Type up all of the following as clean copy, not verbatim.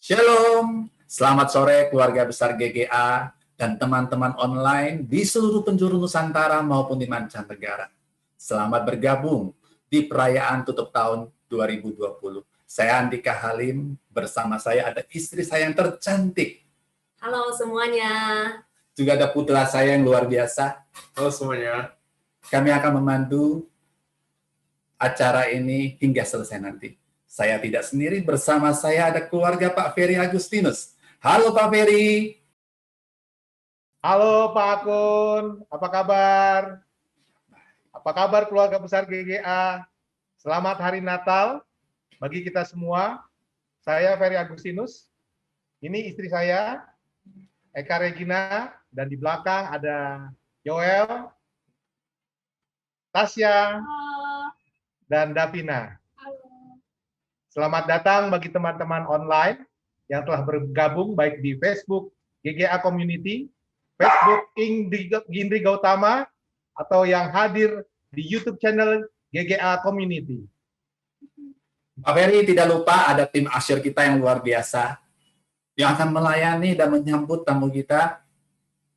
Shalom, selamat sore keluarga besar GGA dan teman-teman online di seluruh penjuru Nusantara maupun di mancanegara. Selamat bergabung di perayaan tutup tahun 2020. Saya Andika Halim, bersama saya ada istri saya yang tercantik. Halo semuanya. Juga ada putra saya yang luar biasa. Halo semuanya. Kami akan memandu acara ini hingga selesai nanti. Saya tidak sendiri, bersama saya ada keluarga Pak Ferry Agustinus. Halo Pak Ferry. Halo Pak Akun, apa kabar? Apa kabar keluarga besar GGA? Selamat Hari Natal bagi kita semua. Saya Ferry Agustinus, ini istri saya, Eka Regina, dan di belakang ada Joel, Tasya, dan Davina. Selamat datang bagi teman-teman online yang telah bergabung baik di Facebook GGA Community, Facebook Indri Gautama, atau yang hadir di YouTube channel GGA Community. Pak Ferry, tidak lupa ada tim asyir kita yang luar biasa yang akan melayani dan menyambut tamu kita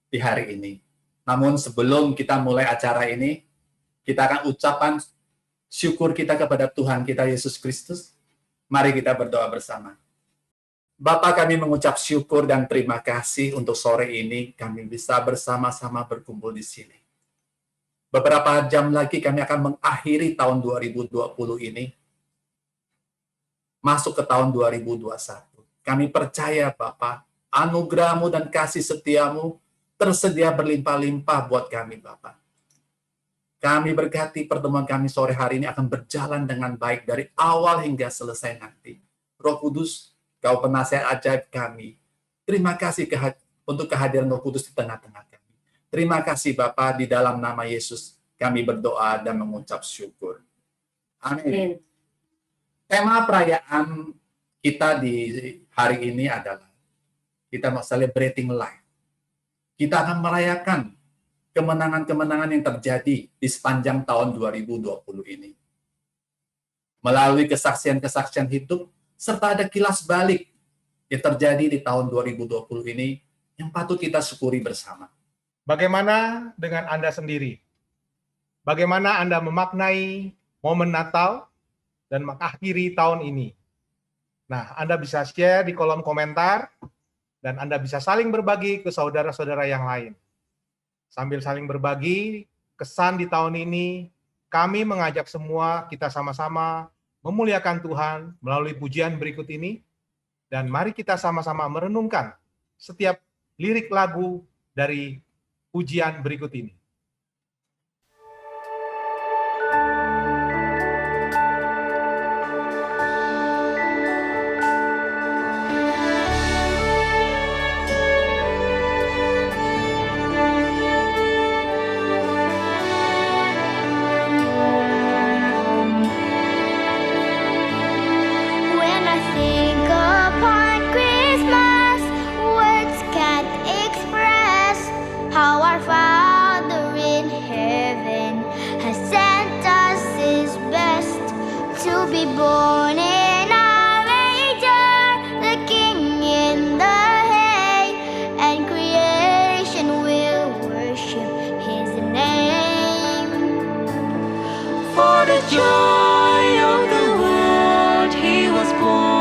di hari ini. Namun sebelum kita mulai acara ini, kita akan ucapkan syukur kita kepada Tuhan kita Yesus Kristus. Mari kita berdoa bersama. Bapa, kami mengucap syukur dan terima kasih untuk sore ini kami bisa bersama-sama berkumpul di sini. Beberapa jam lagi kami akan mengakhiri tahun 2020 ini, masuk ke tahun 2021. Kami percaya Bapa, anugerah-Mu dan kasih setia-Mu tersedia berlimpah-limpah buat kami Bapa. Kami berkati pertemuan kami sore hari ini akan berjalan dengan baik dari awal hingga selesai nanti. Roh Kudus, Kau penasihat ajaib kami. Terima kasih untuk kehadiran Roh Kudus di tengah-tengah kami. Terima kasih Bapa, di dalam nama Yesus kami berdoa dan mengucap syukur. Amin. Tema perayaan kita di hari ini adalah kita mau celebrating life. Kita akan merayakan kemenangan-kemenangan yang terjadi di sepanjang tahun 2020 ini. Melalui kesaksian-kesaksian hidup, serta ada kilas balik yang terjadi di tahun 2020 ini yang patut kita syukuri bersama. Bagaimana dengan Anda sendiri? Bagaimana Anda memaknai momen Natal dan mengakhiri tahun ini? Nah, Anda bisa share di kolom komentar dan Anda bisa saling berbagi ke saudara-saudara yang lain. Sambil saling berbagi kesan di tahun ini, kami mengajak semua kita sama-sama memuliakan Tuhan melalui pujian berikut ini, dan mari kita sama-sama merenungkan setiap lirik lagu dari pujian berikut ini. For the joy of the world you were born.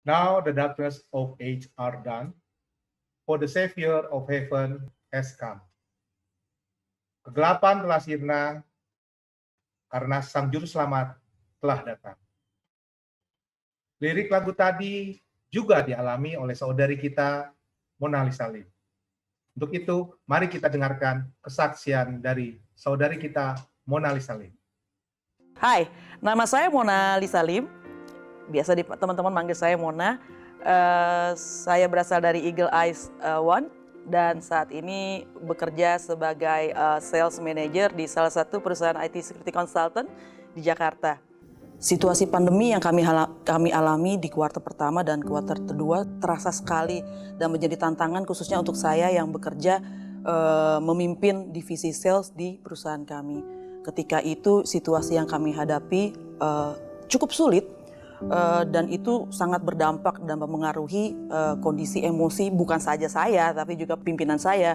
Now the darkness of age are done, for the Savior of heaven has come. Kegelapan telah sirna, karena Sang Juru Selamat telah datang. Lirik lagu tadi juga dialami oleh saudari kita, Mona Lisa Lim. Untuk itu, mari kita dengarkan kesaksian dari saudari kita, Mona Lisa Lim. Hai, nama saya Mona Lisa Lim. Biasa teman-teman manggil saya Mona. Saya berasal dari Eagle Eyes One dan saat ini bekerja sebagai sales manager di salah satu perusahaan IT security consultant di Jakarta. Situasi pandemi yang kami alami di kuartal pertama dan kuartal kedua terasa sekali dan menjadi tantangan khususnya untuk saya yang bekerja memimpin divisi sales di perusahaan kami. Ketika itu situasi yang kami hadapi cukup sulit. Dan itu sangat berdampak dan mempengaruhi kondisi emosi bukan saja saya tapi juga pimpinan saya,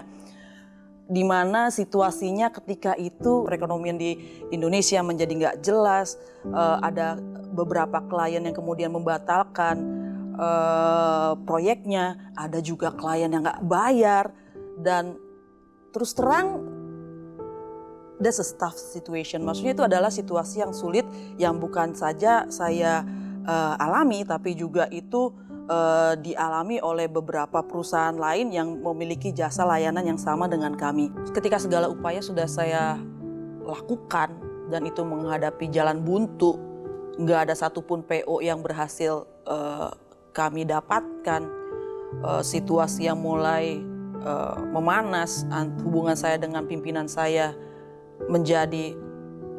di mana situasinya ketika itu perekonomian di Indonesia menjadi nggak jelas, ada beberapa klien yang kemudian membatalkan proyeknya, ada juga klien yang nggak bayar, dan terus terang that's a tough situation. Maksudnya itu adalah situasi yang sulit yang bukan saja saya alami, tapi juga itu dialami oleh beberapa perusahaan lain yang memiliki jasa layanan yang sama dengan kami. Ketika segala upaya sudah saya lakukan dan itu menghadapi jalan buntu, nggak ada satupun PO yang berhasil kami dapatkan, situasi yang mulai memanas, hubungan saya dengan pimpinan saya menjadi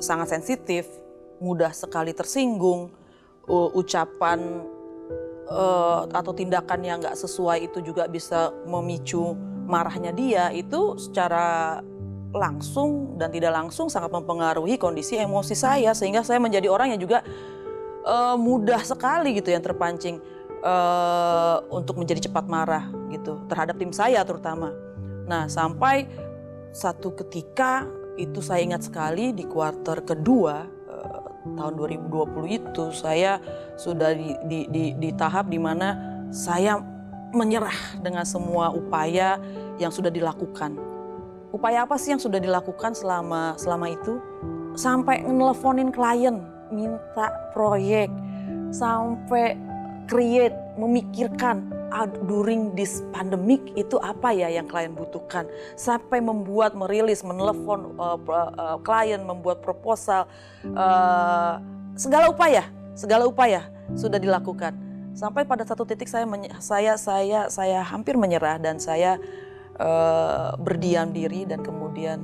sangat sensitif, mudah sekali tersinggung, ucapan atau tindakan yang nggak sesuai itu juga bisa memicu marahnya dia. Itu secara langsung dan tidak langsung sangat mempengaruhi kondisi emosi saya, sehingga saya menjadi orang yang juga mudah sekali gitu yang terpancing untuk menjadi cepat marah gitu terhadap tim saya terutama. Nah, sampai satu ketika itu saya ingat sekali di kuartal kedua tahun 2020 itu saya sudah di tahap di mana saya menyerah dengan semua upaya yang sudah dilakukan. Upaya apa sih yang sudah dilakukan selama itu? Sampai nelfonin klien, minta proyek, sampai create, memikirkan during this pandemic itu apa ya yang klien butuhkan, sampai membuat, merilis, menelepon klien, membuat proposal, segala upaya sudah dilakukan. Sampai pada satu titik saya hampir menyerah dan saya berdiam diri dan kemudian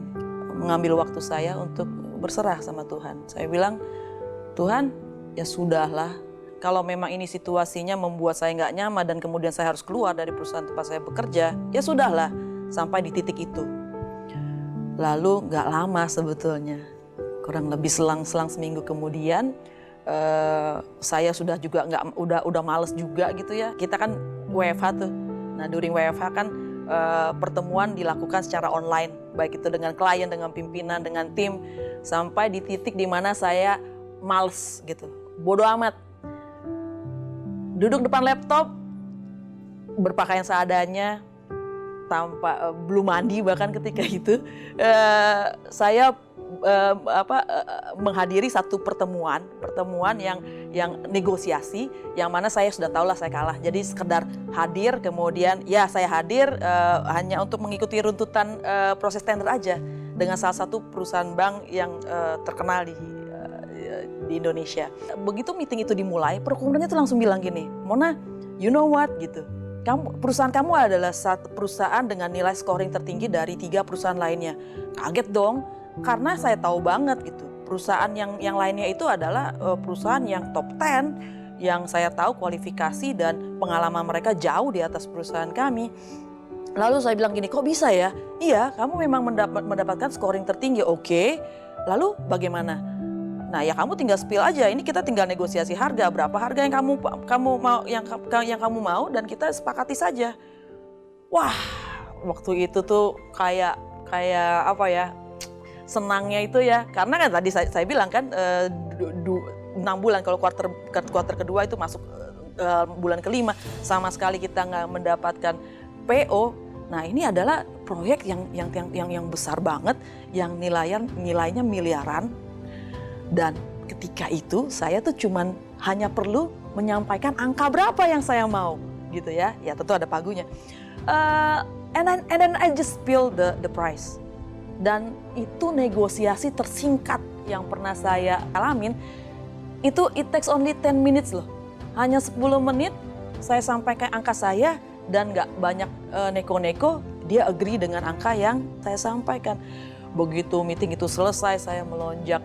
mengambil waktu saya untuk berserah sama Tuhan. Saya bilang, Tuhan, ya sudahlah. Kalau memang ini situasinya membuat saya nggak nyaman dan kemudian saya harus keluar dari perusahaan tempat saya bekerja, ya sudahlah, sampai di titik itu. Lalu nggak lama sebetulnya, kurang lebih selang seminggu kemudian, saya sudah juga udah males juga gitu ya. Kita kan WFH tuh. Nah, during WFH kan pertemuan dilakukan secara online, baik itu dengan klien, dengan pimpinan, dengan tim, sampai di titik di mana saya males gitu, bodoh amat. Duduk depan laptop, berpakaian seadanya, tanpa belum mandi bahkan ketika itu, saya menghadiri satu pertemuan yang negosiasi, yang mana saya sudah tahulah saya kalah. Jadi sekedar hadir, kemudian ya saya hadir hanya untuk mengikuti runtutan proses tender aja dengan salah satu perusahaan bank yang terkenal di Indonesia. Begitu meeting itu dimulai, perkumpulannya tuh langsung bilang gini, Mona, you know what gitu. Perusahaan kamu adalah satu perusahaan dengan nilai scoring tertinggi dari 3 perusahaan lainnya. Kaget dong, karena saya tahu banget gitu. Perusahaan yang lainnya itu adalah perusahaan yang top 10, yang saya tahu kualifikasi dan pengalaman mereka jauh di atas perusahaan kami. Lalu saya bilang gini, kok bisa ya? Iya, kamu memang mendapatkan scoring tertinggi, oke. Lalu bagaimana? Nah, ya kamu tinggal spill aja. Ini kita tinggal negosiasi harga, berapa harga yang kamu mau, yang kamu mau, dan kita sepakati saja. Wah, waktu itu tuh kayak apa ya? Senangnya itu ya, karena kan tadi saya bilang kan 6 bulan kalau kuarter kedua itu masuk bulan kelima sama sekali kita nggak mendapatkan PO. Nah ini adalah proyek yang besar banget, yang nilainya miliaran. Dan ketika itu saya tuh cuman hanya perlu menyampaikan angka berapa yang saya mau gitu ya. Ya tentu ada pagunya. And then I just spill the price. Dan itu negosiasi tersingkat yang pernah saya alamin. Itu it takes only 10 minutes loh. Hanya 10 menit saya sampaikan angka saya dan nggak banyak neko-neko, dia agree dengan angka yang saya sampaikan. Begitu meeting itu selesai, saya melonjak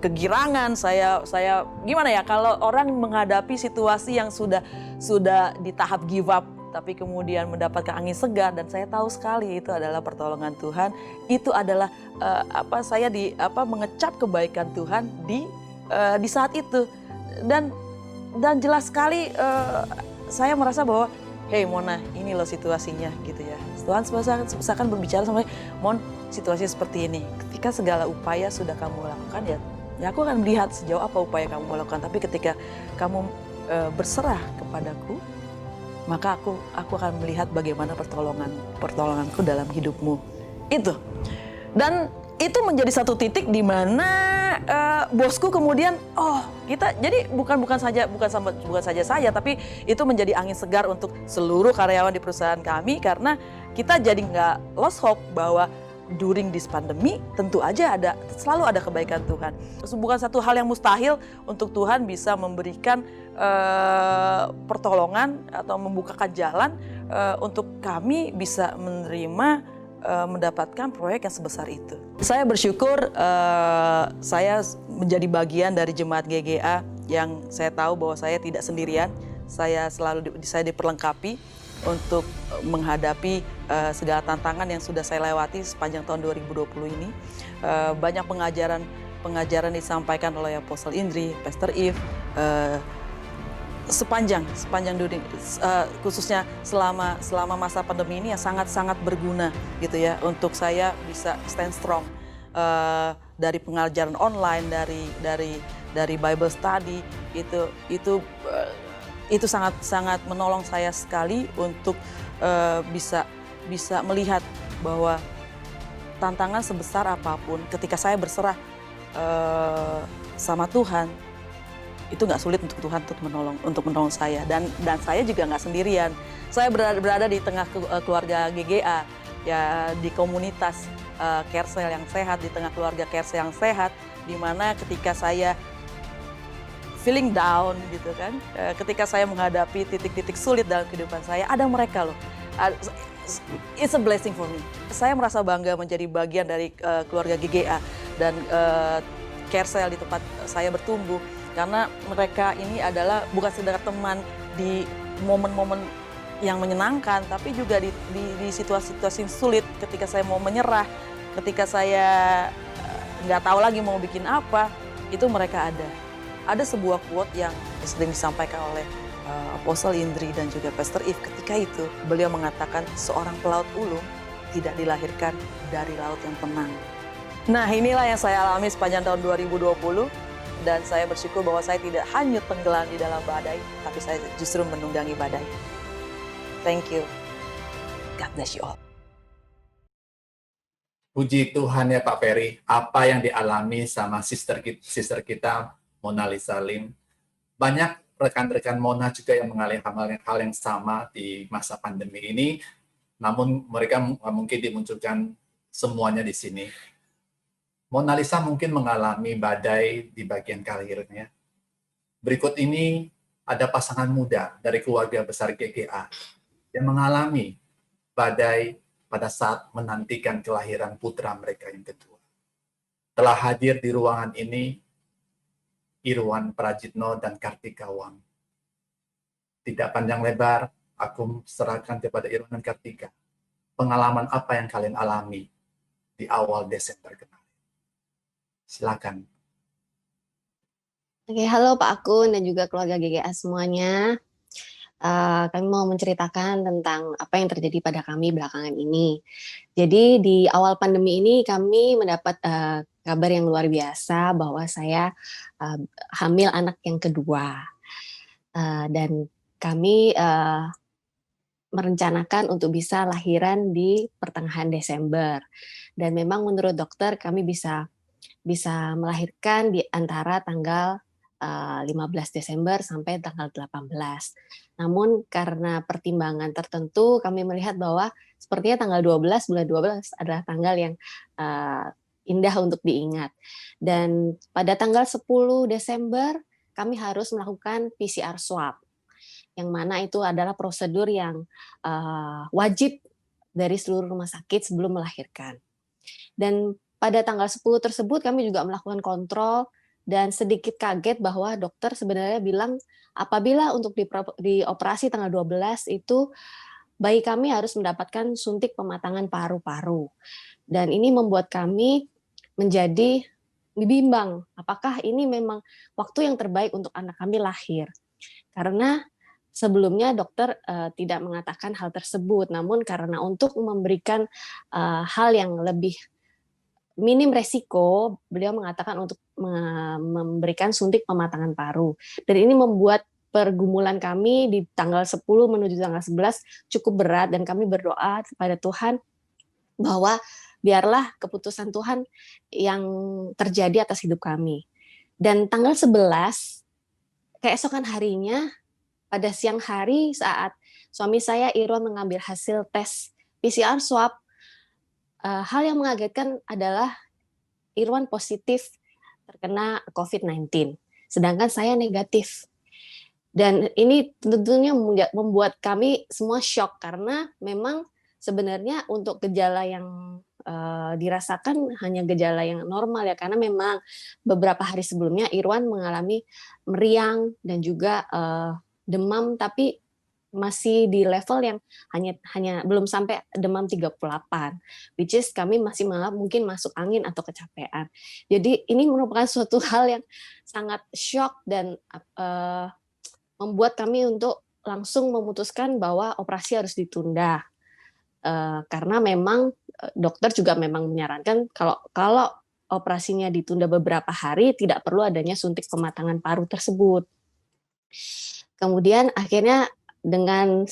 kegirangan, saya gimana ya, kalau orang menghadapi situasi yang sudah di tahap give up tapi kemudian mendapatkan angin segar, dan saya tahu sekali itu adalah pertolongan Tuhan, itu adalah saya mengecap kebaikan Tuhan di saat itu, dan jelas sekali saya merasa bahwa hey Mona, ini loh situasinya gitu ya. Tuhan seakan berbicara sama saya, Mon, situasi seperti ini. Ketika segala upaya sudah kamu lakukan, ya aku akan melihat sejauh apa upaya kamu lakukan. Tapi ketika kamu berserah kepadaku, maka aku akan melihat bagaimana pertolonganku dalam hidupmu. Itu. Dan itu menjadi satu titik di mana bosku kemudian, kita jadi bukan saja saya, tapi itu menjadi angin segar untuk seluruh karyawan di perusahaan kami, karena kita jadi nggak lost hope bahwa during this pandemi tentu aja selalu ada kebaikan Tuhan. Bukan satu hal yang mustahil untuk Tuhan bisa memberikan pertolongan atau membukakan jalan untuk kami bisa menerima mendapatkan proyek yang sebesar itu. Saya bersyukur saya menjadi bagian dari jemaat GGA yang saya tahu bahwa saya tidak sendirian. Saya diperlengkapi untuk menghadapi segala tantangan yang sudah saya lewati sepanjang tahun 2020 ini. Banyak pengajaran disampaikan oleh Apostle Indri, Pastor If, sepanjang khususnya selama masa pandemi ini yang sangat berguna gitu ya, untuk saya bisa stand strong, dari pengajaran online, dari Bible study, itu sangat menolong saya sekali untuk bisa melihat bahwa tantangan sebesar apapun ketika saya berserah sama Tuhan, itu nggak sulit untuk Tuhan untuk menolong saya, dan saya juga nggak sendirian. Saya berada di tengah keluarga GGA, ya, di komunitas Kersel yang sehat, di tengah keluarga Kersel yang sehat, di mana ketika saya feeling down gitu kan, ketika saya menghadapi titik-titik sulit dalam kehidupan saya, ada mereka loh. It's a blessing for me. Saya merasa bangga menjadi bagian dari keluarga GGA dan Kersel di tempat saya bertumbuh. Karena mereka ini adalah bukan sekedar teman di momen-momen yang menyenangkan, tapi juga di situasi-situasi sulit, ketika saya mau menyerah, ketika saya nggak tahu lagi mau bikin apa, itu mereka ada. Ada sebuah quote yang sering disampaikan oleh Apostle Indri dan juga Pastor If ketika itu. Beliau mengatakan seorang pelaut ulung tidak dilahirkan dari laut yang tenang. Nah inilah yang saya alami sepanjang tahun 2020. Dan saya bersyukur bahwa saya tidak hanyut tenggelam di dalam badai, tapi saya justru menunggangi badai. Thank you. God bless you all. Puji Tuhan ya Pak Ferry, apa yang dialami sama sister kita Mona Lisa Lim. Banyak rekan-rekan Mona juga yang mengalami hal yang sama di masa pandemi ini, namun mereka mungkin dimunculkan semuanya di sini. Mona Lisa mungkin mengalami badai di bagian karirnya. Berikut ini ada pasangan muda dari keluarga besar GGA yang mengalami badai pada saat menantikan kelahiran putra mereka yang kedua. Telah hadir di ruangan ini Irwan Prajitno dan Kartika Wang. Tidak panjang lebar, aku serahkan kepada Irwan dan Kartika. Pengalaman apa yang kalian alami di awal Desember kemarin? Silakan. Oke, halo Pak Akun dan juga keluarga GGA semuanya. Kami mau menceritakan tentang apa yang terjadi pada kami belakangan ini. Jadi di awal pandemi ini kami mendapat kabar yang luar biasa bahwa saya hamil anak yang kedua. Dan kami merencanakan untuk bisa lahiran di pertengahan Desember. Dan memang menurut dokter kami bisa melahirkan di antara tanggal 15 Desember sampai tanggal 18. Namun karena pertimbangan tertentu kami melihat bahwa sepertinya tanggal 12 bulan 12 adalah tanggal yang indah untuk diingat. Dan pada tanggal 10 Desember kami harus melakukan PCR swab, yang mana itu adalah prosedur yang wajib dari seluruh rumah sakit sebelum melahirkan. Dan pada tanggal 10 tersebut kami juga melakukan kontrol dan sedikit kaget bahwa dokter sebenarnya bilang apabila untuk dioperasi tanggal 12 itu bayi kami harus mendapatkan suntik pematangan paru-paru. Dan ini membuat kami menjadi bimbang, apakah ini memang waktu yang terbaik untuk anak kami lahir. Karena sebelumnya dokter tidak mengatakan hal tersebut, namun karena untuk memberikan hal yang lebih minim resiko, beliau mengatakan untuk memberikan suntik pematangan paru. Dan ini membuat pergumulan kami di tanggal 10 menuju tanggal 11 cukup berat, dan kami berdoa kepada Tuhan bahwa biarlah keputusan Tuhan yang terjadi atas hidup kami. Dan tanggal 11, keesokan harinya, pada siang hari saat suami saya Irwan mengambil hasil tes PCR swab, hal yang mengagetkan adalah Irwan positif terkena COVID-19, sedangkan saya negatif. Dan ini tentunya membuat kami semua shock, karena memang sebenarnya untuk gejala yang dirasakan hanya gejala yang normal ya, karena memang beberapa hari sebelumnya Irwan mengalami meriang dan juga demam, tapi masih di level yang hanya belum sampai demam 38, which is kami masih malah mungkin masuk angin atau kecapean. Jadi ini merupakan suatu hal yang sangat shock dan membuat kami untuk langsung memutuskan bahwa operasi harus ditunda. Karena memang dokter juga memang menyarankan kalau operasinya ditunda beberapa hari tidak perlu adanya suntik pematangan paru tersebut. Kemudian akhirnya dengan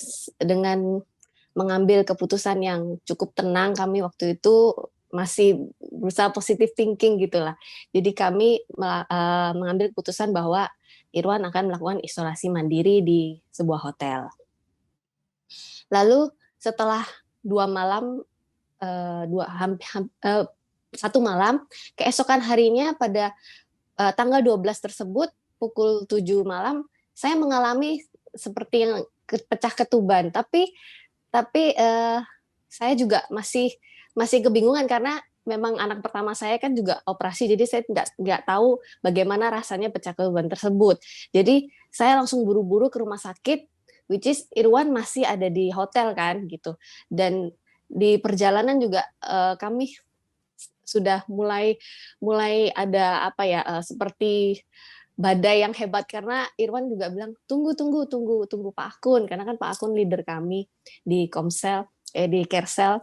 mengambil keputusan yang cukup tenang, kami waktu itu masih berusaha positive thinking gitulah. Jadi kami mengambil keputusan bahwa Irwan akan melakukan isolasi mandiri di sebuah hotel. Lalu setelah 2 malam, 1 malam, keesokan harinya pada tanggal 12 tersebut pukul 7 malam, saya mengalami seperti yang pecah ketuban, tapi saya juga masih kebingungan karena memang anak pertama saya kan juga operasi, jadi saya nggak tahu bagaimana rasanya pecah ketuban tersebut. Jadi saya langsung buru-buru ke rumah sakit, which is Irwan masih ada di hotel kan gitu. Dan di perjalanan juga kami sudah mulai ada seperti badai yang hebat, karena Irwan juga bilang tunggu Pak Akun, karena kan Pak Akun leader kami di Komsel di Kersel.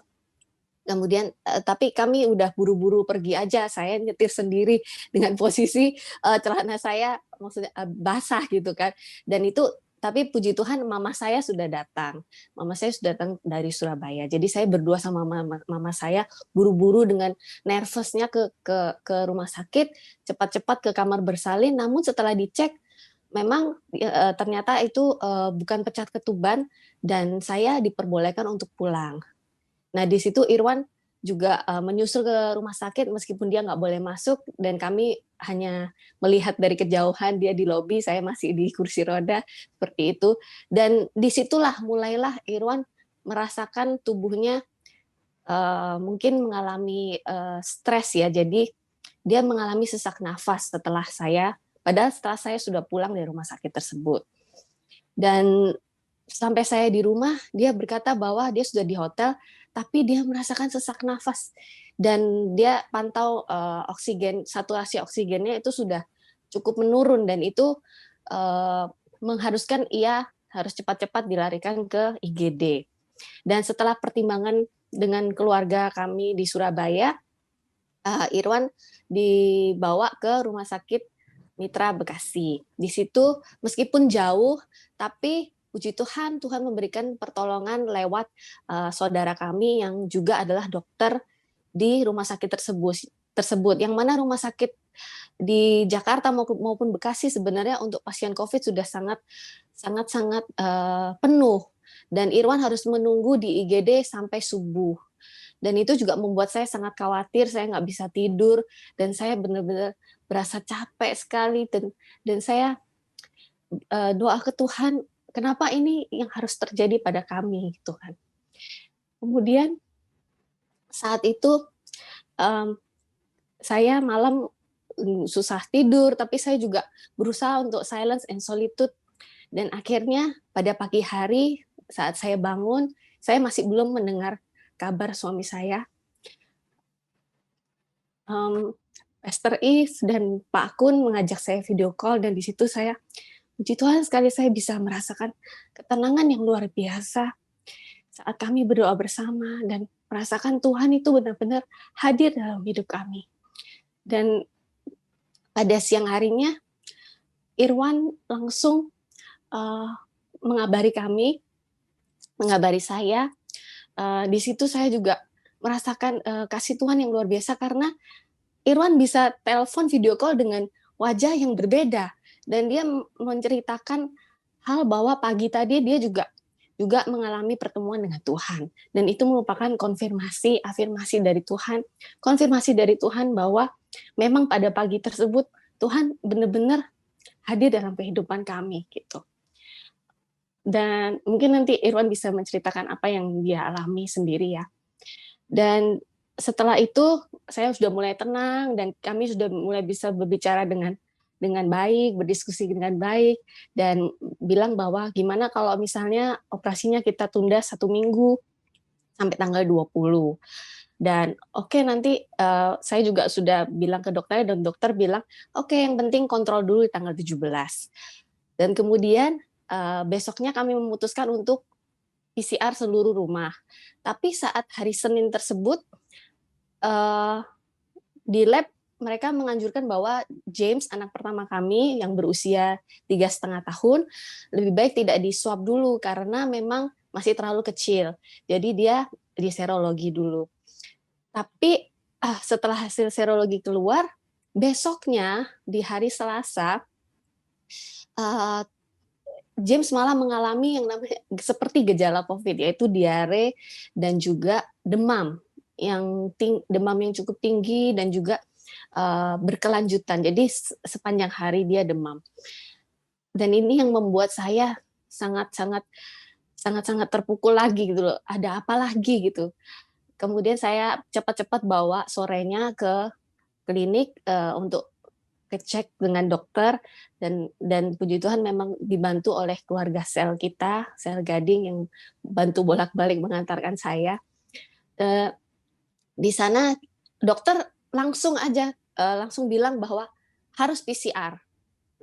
Kemudian tapi kami udah buru-buru pergi aja, saya nyetir sendiri dengan posisi celana saya maksudnya basah gitu kan. Dan itu tapi puji Tuhan mama saya sudah datang. Mama saya sudah datang dari Surabaya. Jadi saya berdua sama mama saya buru-buru dengan nervousnya ke rumah sakit, cepat-cepat ke kamar bersalin. Namun setelah dicek memang ternyata itu bukan pecah ketuban dan saya diperbolehkan untuk pulang. Nah di situ Irwan juga menyusul ke rumah sakit meskipun dia nggak boleh masuk, dan kami hanya melihat dari kejauhan, dia di lobi, saya masih di kursi roda seperti itu. Dan disitulah mulailah Irwan merasakan tubuhnya mungkin mengalami stres ya, jadi dia mengalami sesak nafas setelah saya sudah pulang dari rumah sakit tersebut. Dan sampai saya di rumah, dia berkata bahwa dia sudah di hotel, tapi dia merasakan sesak nafas dan dia pantau saturasi oksigennya itu sudah cukup menurun, dan itu mengharuskan ia harus cepat-cepat dilarikan ke IGD. Dan setelah pertimbangan dengan keluarga kami di Surabaya, Irwan dibawa ke rumah sakit Mitra Bekasi. Di situ meskipun jauh, tapi puji Tuhan, Tuhan memberikan pertolongan lewat saudara kami yang juga adalah dokter di rumah sakit tersebut. Yang mana rumah sakit di Jakarta maupun Bekasi sebenarnya untuk pasien COVID sudah sangat penuh. Dan Irwan harus menunggu di IGD sampai subuh. Dan itu juga membuat saya sangat khawatir, saya nggak bisa tidur, dan saya benar-benar berasa capek sekali, dan saya doa ke Tuhan, kenapa ini yang harus terjadi pada kami, gitu kan. Kemudian saat itu saya malam susah tidur, tapi saya juga berusaha untuk silence and solitude, dan akhirnya pada pagi hari saat saya bangun, saya masih belum mendengar kabar suami saya. Pastor Is dan Pak Kun mengajak saya video call, dan di situ saya, puji Tuhan sekali, saya bisa merasakan ketenangan yang luar biasa saat kami berdoa bersama dan merasakan Tuhan itu benar-benar hadir dalam hidup kami. Dan pada siang harinya, Irwan langsung mengabari saya. Di situ saya juga merasakan kasih Tuhan yang luar biasa, karena Irwan bisa telepon video call dengan wajah yang berbeda, dan dia menceritakan hal bahwa pagi tadi dia juga mengalami pertemuan dengan Tuhan, dan itu merupakan afirmasi dari Tuhan bahwa memang pada pagi tersebut Tuhan benar-benar hadir dalam kehidupan kami gitu. Dan mungkin nanti Irwan bisa menceritakan apa yang dia alami sendiri ya. Dan setelah itu saya sudah mulai tenang, dan kami sudah mulai bisa berbicara dengan baik, berdiskusi dengan baik, dan bilang bahwa gimana kalau misalnya operasinya kita tunda 1 minggu sampai tanggal 20. Dan oke, nanti saya juga sudah bilang ke dokter, dan dokter bilang oke, yang penting kontrol dulu di tanggal 17. Dan kemudian besoknya kami memutuskan untuk PCR seluruh rumah. Tapi saat hari Senin tersebut, di lab mereka menganjurkan bahwa James, anak pertama kami yang berusia 3,5 tahun, lebih baik tidak di swab dulu karena memang masih terlalu kecil. Jadi dia di serologi dulu. Tapi setelah hasil serologi keluar, besoknya di hari Selasa, James malah mengalami yang namanya seperti gejala COVID, yaitu diare dan juga demam yang cukup tinggi dan juga berkelanjutan. Jadi sepanjang hari dia demam. Dan ini yang membuat saya sangat-sangat terpukul lagi gitu loh. Ada apa lagi gitu. Kemudian saya cepat-cepat bawa sorenya ke klinik untuk kecek dengan dokter, dan puji Tuhan memang dibantu oleh keluarga sel Gading yang bantu bolak-balik mengantarkan saya. Di sana dokter langsung bilang bahwa harus PCR.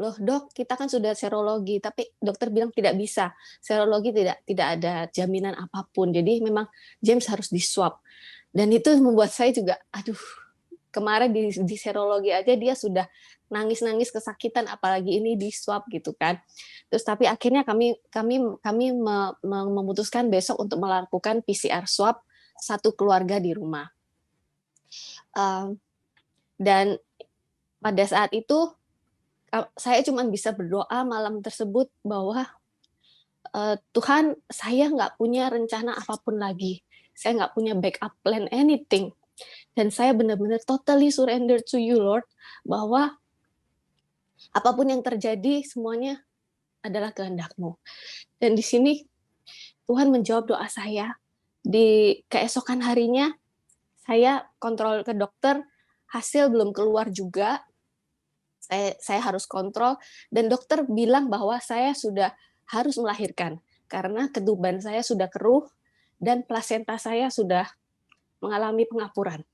Loh dok, kita kan sudah serologi, tapi dokter bilang tidak bisa. Serologi tidak ada jaminan apapun. Jadi memang James harus di-swab. Dan itu membuat saya juga, kemarin di serologi aja dia sudah nangis-nangis kesakitan, apalagi ini di swab gitu kan. Terus tapi akhirnya kami memutuskan besok untuk melakukan PCR swab satu keluarga di rumah. Dan pada saat itu saya cuma bisa berdoa malam tersebut bahwa Tuhan, saya nggak punya rencana apapun lagi. Saya nggak punya backup plan anything. Dan saya benar-benar totally surrender to you, Lord, bahwa apapun yang terjadi, semuanya adalah kehendak-Mu. Dan di sini Tuhan menjawab doa saya. Di keesokan harinya, saya kontrol ke dokter, hasil belum keluar juga. Saya harus kontrol, dan dokter bilang bahwa saya sudah harus melahirkan, karena ketuban saya sudah keruh, dan plasenta saya sudah mengalami pengapuran.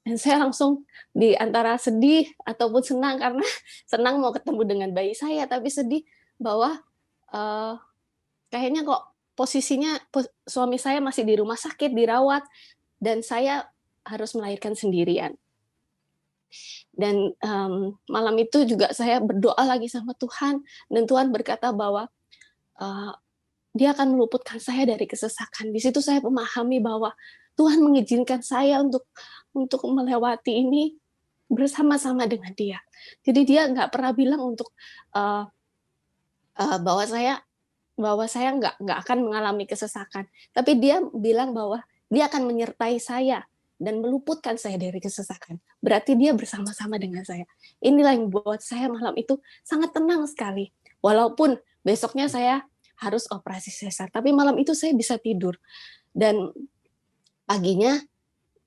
Dan saya langsung di antara sedih ataupun senang, karena senang mau ketemu dengan bayi saya, tapi sedih bahwa kayaknya kok posisinya suami saya masih di rumah sakit, dirawat, dan saya harus melahirkan sendirian. Dan malam itu juga saya berdoa lagi sama Tuhan, dan Tuhan berkata bahwa uh, Dia akan meluputkan saya dari kesesakan. Di situ saya memahami bahwa Tuhan mengizinkan saya untuk melewati ini bersama-sama dengan Dia. Jadi Dia nggak pernah bilang untuk uh, bahwa saya nggak akan mengalami kesesakan, tapi Dia bilang bahwa Dia akan menyertai saya dan meluputkan saya dari kesesakan. Berarti Dia bersama-sama dengan saya. Inilah yang membuat saya malam itu sangat tenang sekali. Walaupun besoknya saya harus operasi sesar, tapi malam itu saya bisa tidur. Dan paginya,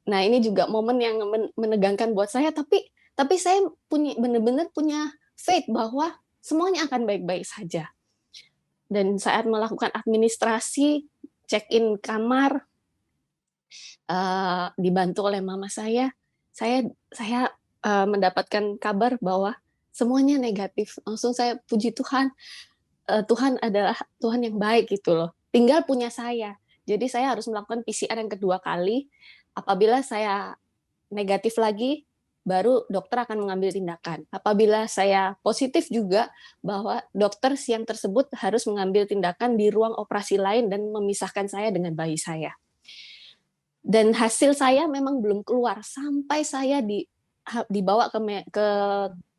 nah ini juga momen yang menegangkan buat saya, tapi saya benar-benar punya faith bahwa semuanya akan baik-baik saja. Dan saat melakukan administrasi, check-in kamar, dibantu oleh mama saya mendapatkan kabar bahwa semuanya negatif. Langsung saya puji Tuhan, Tuhan adalah Tuhan yang baik gitu loh. Tinggal punya saya. Jadi saya harus melakukan PCR yang kedua kali. Apabila saya negatif lagi, baru dokter akan mengambil tindakan. Apabila saya positif juga, bahwa dokter siang tersebut harus mengambil tindakan di ruang operasi lain dan memisahkan saya dengan bayi saya. Dan hasil saya memang belum keluar sampai saya dibawa ke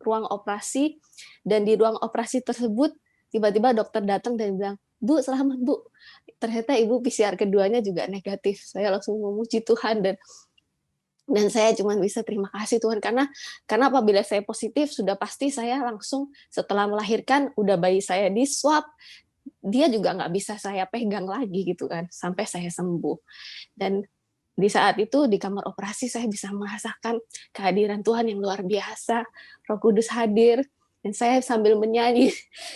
ruang operasi, dan di ruang operasi tersebut tiba-tiba dokter datang dan bilang, "Bu, selamat Bu. Ternyata Ibu PCR keduanya juga negatif." Saya langsung memuji Tuhan, dan saya cuma bisa terima kasih Tuhan, karena apabila saya positif sudah pasti saya langsung setelah melahirkan udah bayi saya di swab, dia juga nggak bisa saya pegang lagi gitu kan sampai saya sembuh. Dan di saat itu di kamar operasi saya bisa merasakan kehadiran Tuhan yang luar biasa. Roh Kudus hadir dan saya sambil menyanyi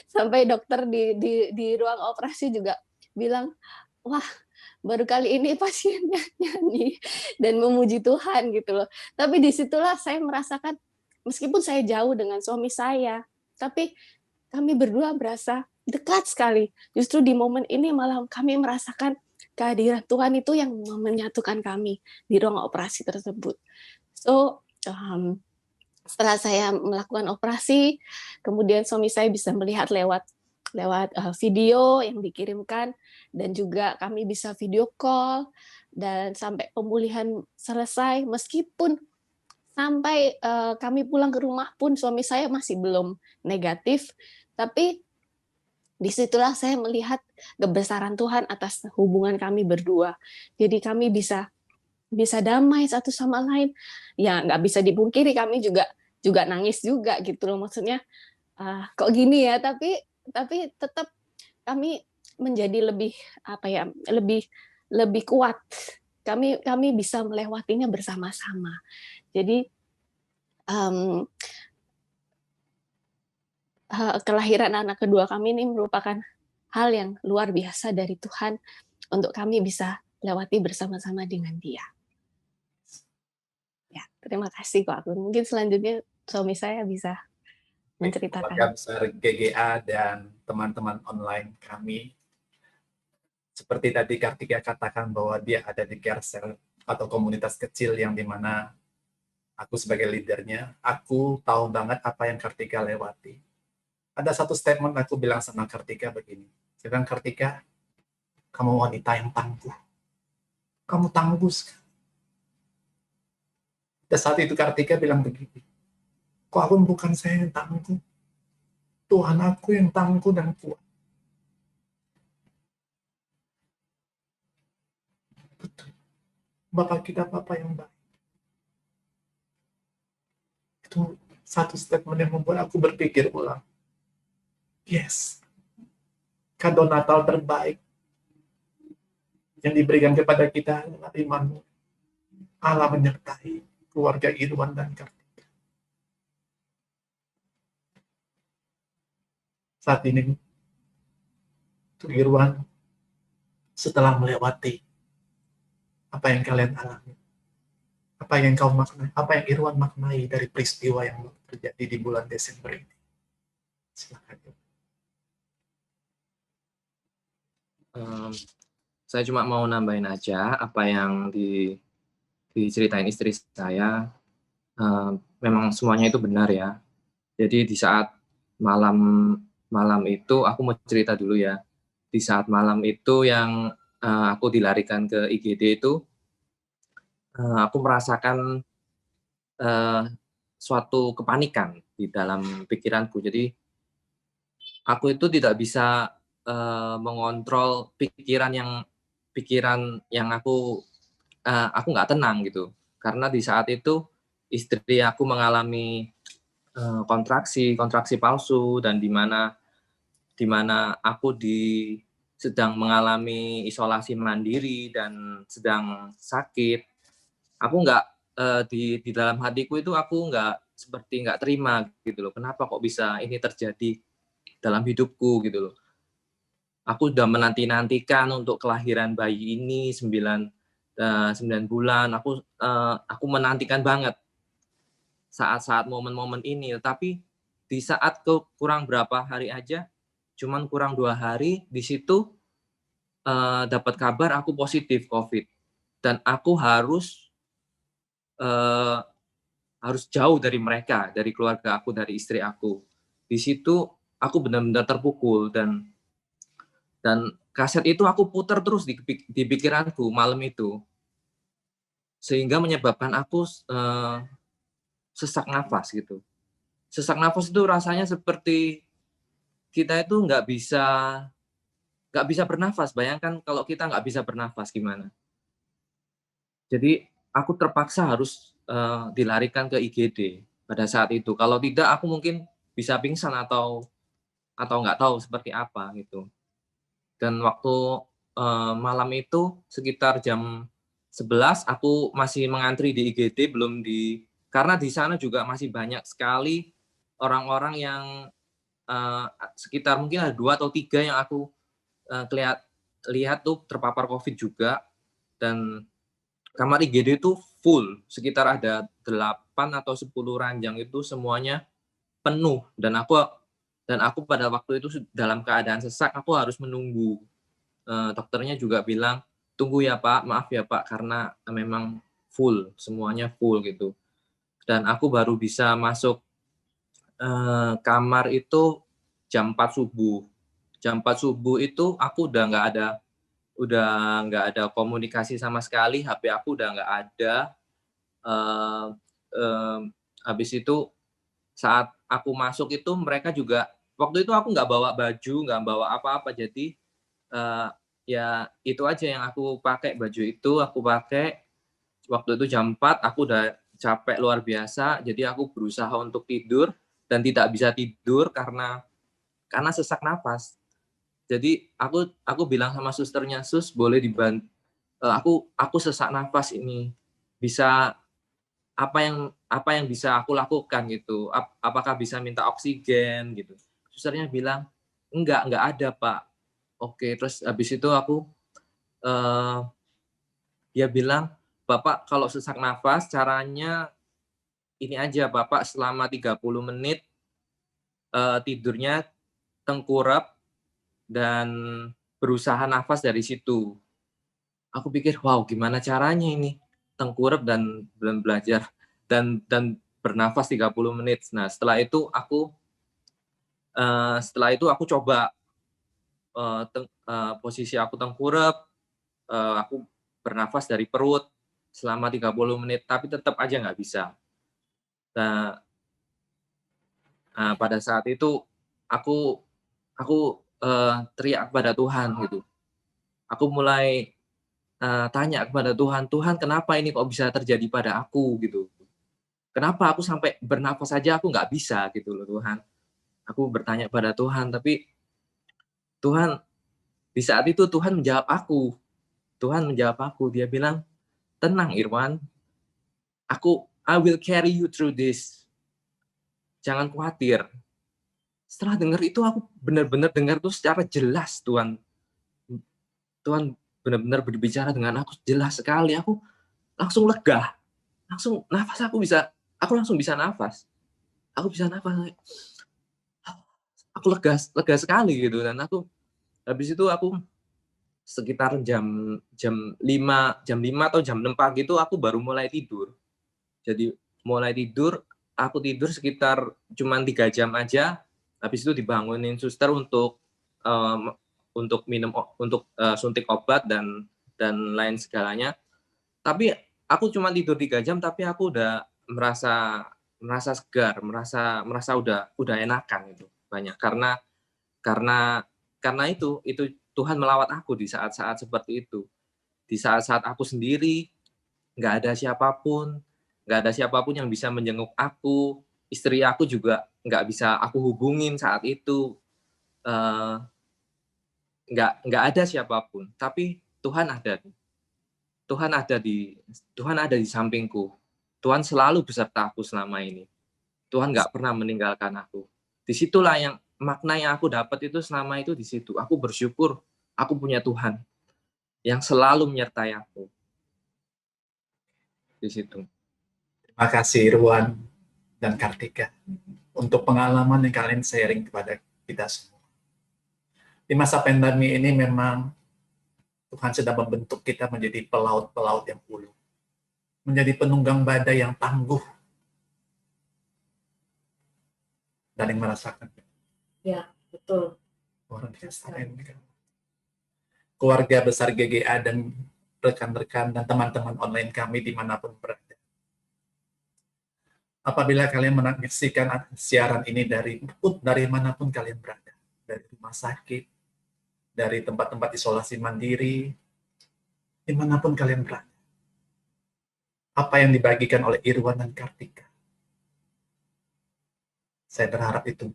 sampai dokter di ruang operasi juga bilang, "Wah, baru kali ini pasiennya nyanyi dan memuji Tuhan," gitu loh. Tapi disitulah saya merasakan, meskipun saya jauh dengan suami saya, tapi kami berdua berasa dekat sekali. Justru di momen ini malah kami merasakan kehadiran Tuhan itu yang menyatukan kami di ruang operasi tersebut. So, setelah saya melakukan operasi, kemudian suami saya bisa melihat lewat video yang dikirimkan, dan juga kami bisa video call, dan sampai pemulihan selesai, meskipun sampai kami pulang ke rumah pun suami saya masih belum negatif, tapi disitulah saya melihat kebesaran Tuhan atas hubungan kami berdua. Jadi kami bisa damai satu sama lain. Ya nggak bisa dipungkiri kami juga nangis juga gitu loh. Maksudnya kok gini ya? Tapi tetap kami menjadi lebih kuat. Kami bisa melewatinya bersama-sama. Jadi kelahiran anak kedua kami ini merupakan hal yang luar biasa dari Tuhan untuk kami bisa lewati bersama-sama dengan Dia. Ya, terima kasih Kak Agun. Mungkin selanjutnya suami saya bisa menceritakan. Keluarga besar GGA dan teman-teman online kami, seperti tadi Kartika katakan bahwa dia ada di care cell atau komunitas kecil yang dimana aku sebagai leadernya, aku tahu banget apa yang Kartika lewati. Ada satu statement aku bilang sama Kartika begini. Saya bilang, "Kartika, kamu wanita yang tangguh. Kamu tangguh sekali." Dan saat itu Kartika bilang begini, "Kok aku bukan saya yang tangguh? Tuhan aku yang tangguh dan kuat." Betul. Bapak kita Bapak yang baik. Itu satu statement yang membuat aku berpikir ulang. Yes, kado Natal terbaik yang diberikan kepada kita adalah iman. Allah menyertai keluarga Irwan dan Kartika. Saat ini, Irwan, setelah melewati apa yang kalian alami, apa yang kau maknai, apa yang Irwan maknai dari peristiwa yang terjadi di bulan Desember ini. Silakan. Saya cuma mau nambahin aja apa yang diceritain istri saya. memang semuanya itu benar ya. Jadi di saat malam malam itu aku mau cerita dulu ya. Di saat malam itu yang aku dilarikan ke IGD itu, aku merasakan suatu kepanikan di dalam pikiranku. Jadi aku itu tidak bisa mengontrol pikiran yang aku nggak tenang gitu. Karena di saat itu istri aku mengalami kontraksi palsu, dan di mana aku sedang mengalami isolasi mandiri dan sedang sakit. Aku nggak di dalam hatiku itu aku nggak terima gitu loh. Kenapa kok bisa ini terjadi dalam hidupku gitu loh. Aku udah menanti-nantikan untuk kelahiran bayi ini 9 bulan. Aku menantikan banget saat-saat momen-momen ini. Tapi di saat kurang berapa hari aja, cuman kurang 2 hari, di situ dapat kabar aku positif COVID, dan aku harus jauh dari mereka, dari keluarga aku, dari istri aku. Di situ aku benar-benar terpukul, dan kaset itu aku putar terus di pikiranku malam itu, sehingga menyebabkan aku sesak nafas gitu. Sesak nafas itu rasanya seperti kita itu nggak bisa bernafas. Bayangkan kalau kita nggak bisa bernafas gimana. Jadi aku terpaksa harus dilarikan ke IGD pada saat itu. Kalau tidak aku mungkin bisa pingsan atau nggak tahu seperti apa gitu. Dan waktu malam itu sekitar jam 11 aku masih mengantri di IGD, karena di sana juga masih banyak sekali orang-orang yang sekitar mungkin ada 2 atau 3 yang aku lihat tuh terpapar COVID juga, dan kamar IGD itu full, sekitar ada 8 atau 10 ranjang itu semuanya penuh, dan aku pada waktu itu dalam keadaan sesak, aku harus menunggu. Dokternya juga bilang, "Tunggu ya Pak, maaf ya Pak, karena memang full, semuanya full," gitu. Dan aku baru bisa masuk kamar itu jam 4 subuh. Jam 4 subuh itu aku udah nggak ada komunikasi sama sekali, HP aku udah nggak ada. Habis itu saat aku masuk itu mereka juga, waktu itu aku nggak bawa baju, nggak bawa apa-apa, jadi ya itu aja yang aku pakai, baju itu aku pakai. Waktu itu jam 4 aku udah capek luar biasa, jadi aku berusaha untuk tidur dan tidak bisa tidur karena sesak nafas. Jadi aku bilang sama susternya, "Sus, boleh dibantu, aku sesak nafas ini, bisa apa yang bisa aku lakukan gitu, apakah bisa minta oksigen gitu." Susternya bilang, enggak ada Pak." Oke, terus habis itu dia bilang, "Bapak kalau sesak nafas caranya ini aja, Bapak selama 30 menit tidurnya tengkurap dan berusaha nafas dari situ." Aku pikir, wow, gimana caranya ini tengkurap dan belajar dan bernafas 30 menit. Nah, setelah itu aku coba posisi aku tengkurap, aku bernafas dari perut selama 30 menit, tapi tetap aja nggak bisa. Nah, pada saat itu aku teriak kepada Tuhan gitu. Aku mulai tanya kepada Tuhan, "Tuhan, kenapa ini kok bisa terjadi pada aku?" gitu. "Kenapa aku sampai bernafas saja aku nggak bisa?" gitu loh Tuhan. Aku bertanya pada Tuhan, tapi Tuhan, di saat itu Tuhan menjawab aku. Dia bilang, "Tenang Irwan, I will carry you through this. Jangan khawatir." Setelah dengar itu aku benar-benar dengar tuh secara jelas, Tuhan benar-benar berbicara dengan aku jelas sekali. Aku langsung lega, aku langsung bisa nafas. Aku bisa nafas. Aku lega sekali gitu, dan habis itu aku sekitar jam 5 atau jam 6 pagi itu aku baru mulai tidur. Jadi mulai tidur, aku tidur sekitar cuman 3 jam aja, habis itu dibangunin suster untuk minum suntik obat dan lain segalanya. Tapi aku cuma tidur 3 jam, tapi aku udah merasa segar, merasa udah enakan itu banyak karena itu Tuhan melawat aku di saat-saat seperti itu. Di saat-saat aku sendiri, nggak ada siapapun yang bisa menjenguk aku. Istri aku juga nggak bisa aku hubungin saat itu. Nggak ada siapapun. Tapi Tuhan ada. Tuhan ada di sampingku. Tuhan selalu beserta aku selama ini. Tuhan nggak pernah meninggalkan aku. Disitulah makna yang aku dapat itu selama itu di situ. Aku bersyukur aku punya Tuhan yang selalu menyertai aku. Di situ. Terima kasih Irwan dan Kartika untuk pengalaman yang kalian sharing kepada kita semua. Di masa pandemi ini memang Tuhan sedang membentuk kita menjadi pelaut-pelaut yang ulu, menjadi penunggang badai yang tangguh, dan yang merasakan. Ya, betul. Orang biasa. Keluarga besar GGA dan rekan-rekan dan teman-teman online kami dimanapun berada. Apabila kalian menyaksikan siaran ini dari manapun kalian berada, dari rumah sakit, dari tempat-tempat isolasi mandiri, dimanapun kalian berada, apa yang dibagikan oleh Irwan dan Kartika, saya berharap itu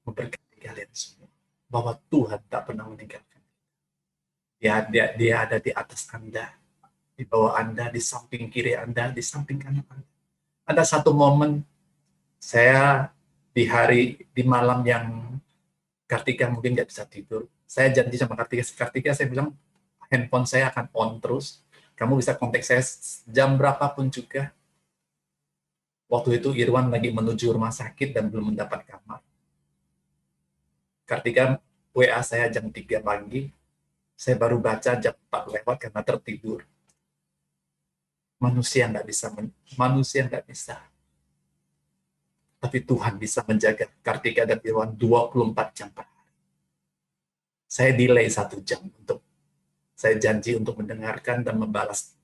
memberkati kalian semua, bahwa Tuhan tak pernah meninggalkan. Dia ada di atas Anda, di bawah Anda, di samping kiri Anda, di samping kanan Anda. Ada satu momen saya di malam yang Kartika mungkin nggak bisa tidur. Saya janji sama Kartika, saya bilang handphone saya akan on terus. Kamu bisa kontak saya jam berapapun juga. Waktu itu Irwan lagi menuju rumah sakit dan belum mendapat kamar. Kartika WA saya jam 3 pagi. Saya baru baca jam 4 lewat karena tertidur. Manusia nggak bisa. Tapi Tuhan bisa menjaga Kartika dan Irwan 24 jam per hari. Saya delay 1 jam saya janji untuk mendengarkan dan membalas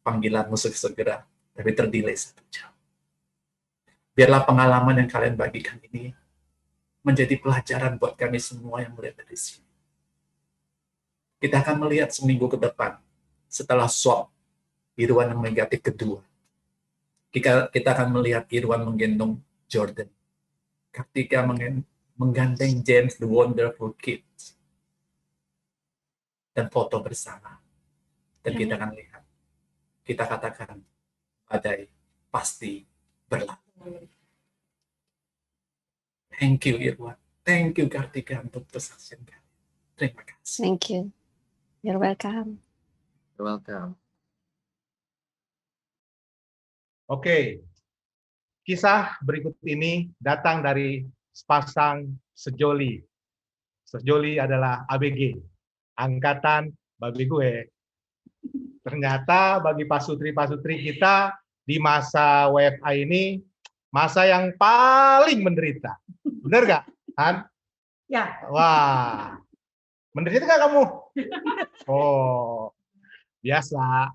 panggilanmu segera, tapi terdelay 1 jam. Biarlah pengalaman yang kalian bagikan ini menjadi pelajaran buat kami semua yang melihat dari sini. Kita akan melihat seminggu ke depan, setelah swab Irwan yang negatif kedua, kita akan melihat Irwan menggendong Jordan, Kartika menggandeng James the Wonderful Kids, dan foto bersama. Dan kita akan lihat, kita katakan, badai pasti berlalu. Thank you Irwan, thank you Kartika untuk kesaksian kalian. Terima kasih. Thank you. You're welcome. You're welcome. Oke, kisah berikut ini datang dari sepasang sejoli. Sejoli adalah ABG, Angkatan Babi Gue. Ternyata bagi pasutri-pasutri kita di masa WFA ini, masa yang paling menderita. Bener nggak, Han? Ya. Wah, menderita nggak kamu? Oh, biasa.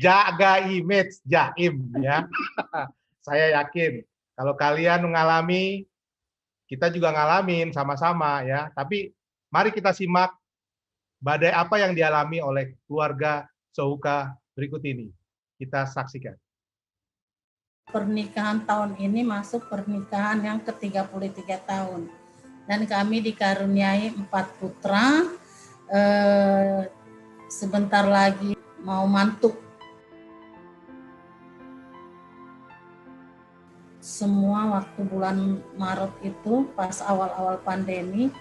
Jaga image jaim ya. Saya yakin kalau kalian mengalami, kita juga ngalamin sama-sama ya. Tapi mari kita simak badai apa yang dialami oleh keluarga Souka berikut ini. Kita saksikan. Pernikahan tahun ini masuk pernikahan yang ke-33 tahun. Dan kami dikaruniai 4 putra. Sebentar lagi mau mantuk. Semua waktu bulan Maret itu pas awal-awal pandemi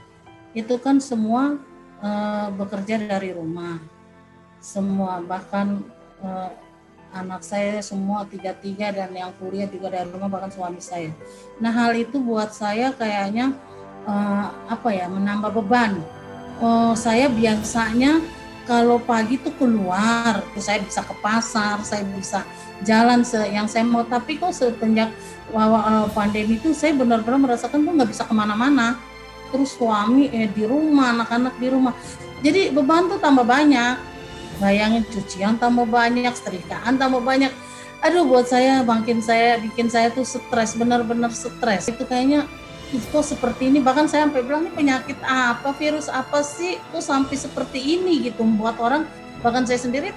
itu kan semua bekerja dari rumah. Semua bahkan anak saya semua 3 dan yang kuliah juga dari rumah, bahkan suami saya. Nah, hal itu buat saya kayaknya menambah beban. Saya biasanya kalau pagi tuh keluar, terus saya bisa ke pasar, saya bisa jalan yang saya mau. Tapi kok semenjak pandemi itu saya benar-benar merasakan tuh nggak bisa kemana-mana. Terus suami di rumah, anak-anak di rumah. Jadi beban tuh tambah banyak. Bayangin, cucian tambah banyak, setrikaan tambah banyak. Aduh, buat saya bikin saya tuh stres, benar-benar stres. Itu kayaknya kok seperti ini, bahkan saya sampai bilang ini penyakit apa, virus apa sih kok sampai seperti ini gitu, membuat orang, bahkan saya sendiri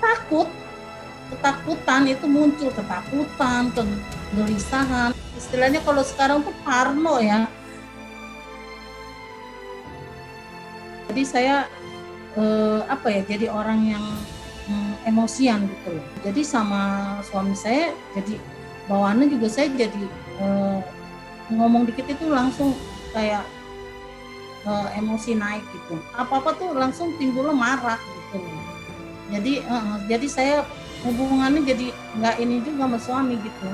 ketakutan itu muncul, ketakutan, kegelisahan, istilahnya kalau sekarang tuh parno ya. Jadi saya jadi orang yang emosian gitu loh. Jadi sama suami saya jadi bawaannya juga saya jadi ngomong dikit itu langsung kayak emosi naik gitu. Apa-apa tuh langsung timbulnya marah gitu. Jadi saya hubungannya jadi nggak ini juga sama suami gitu.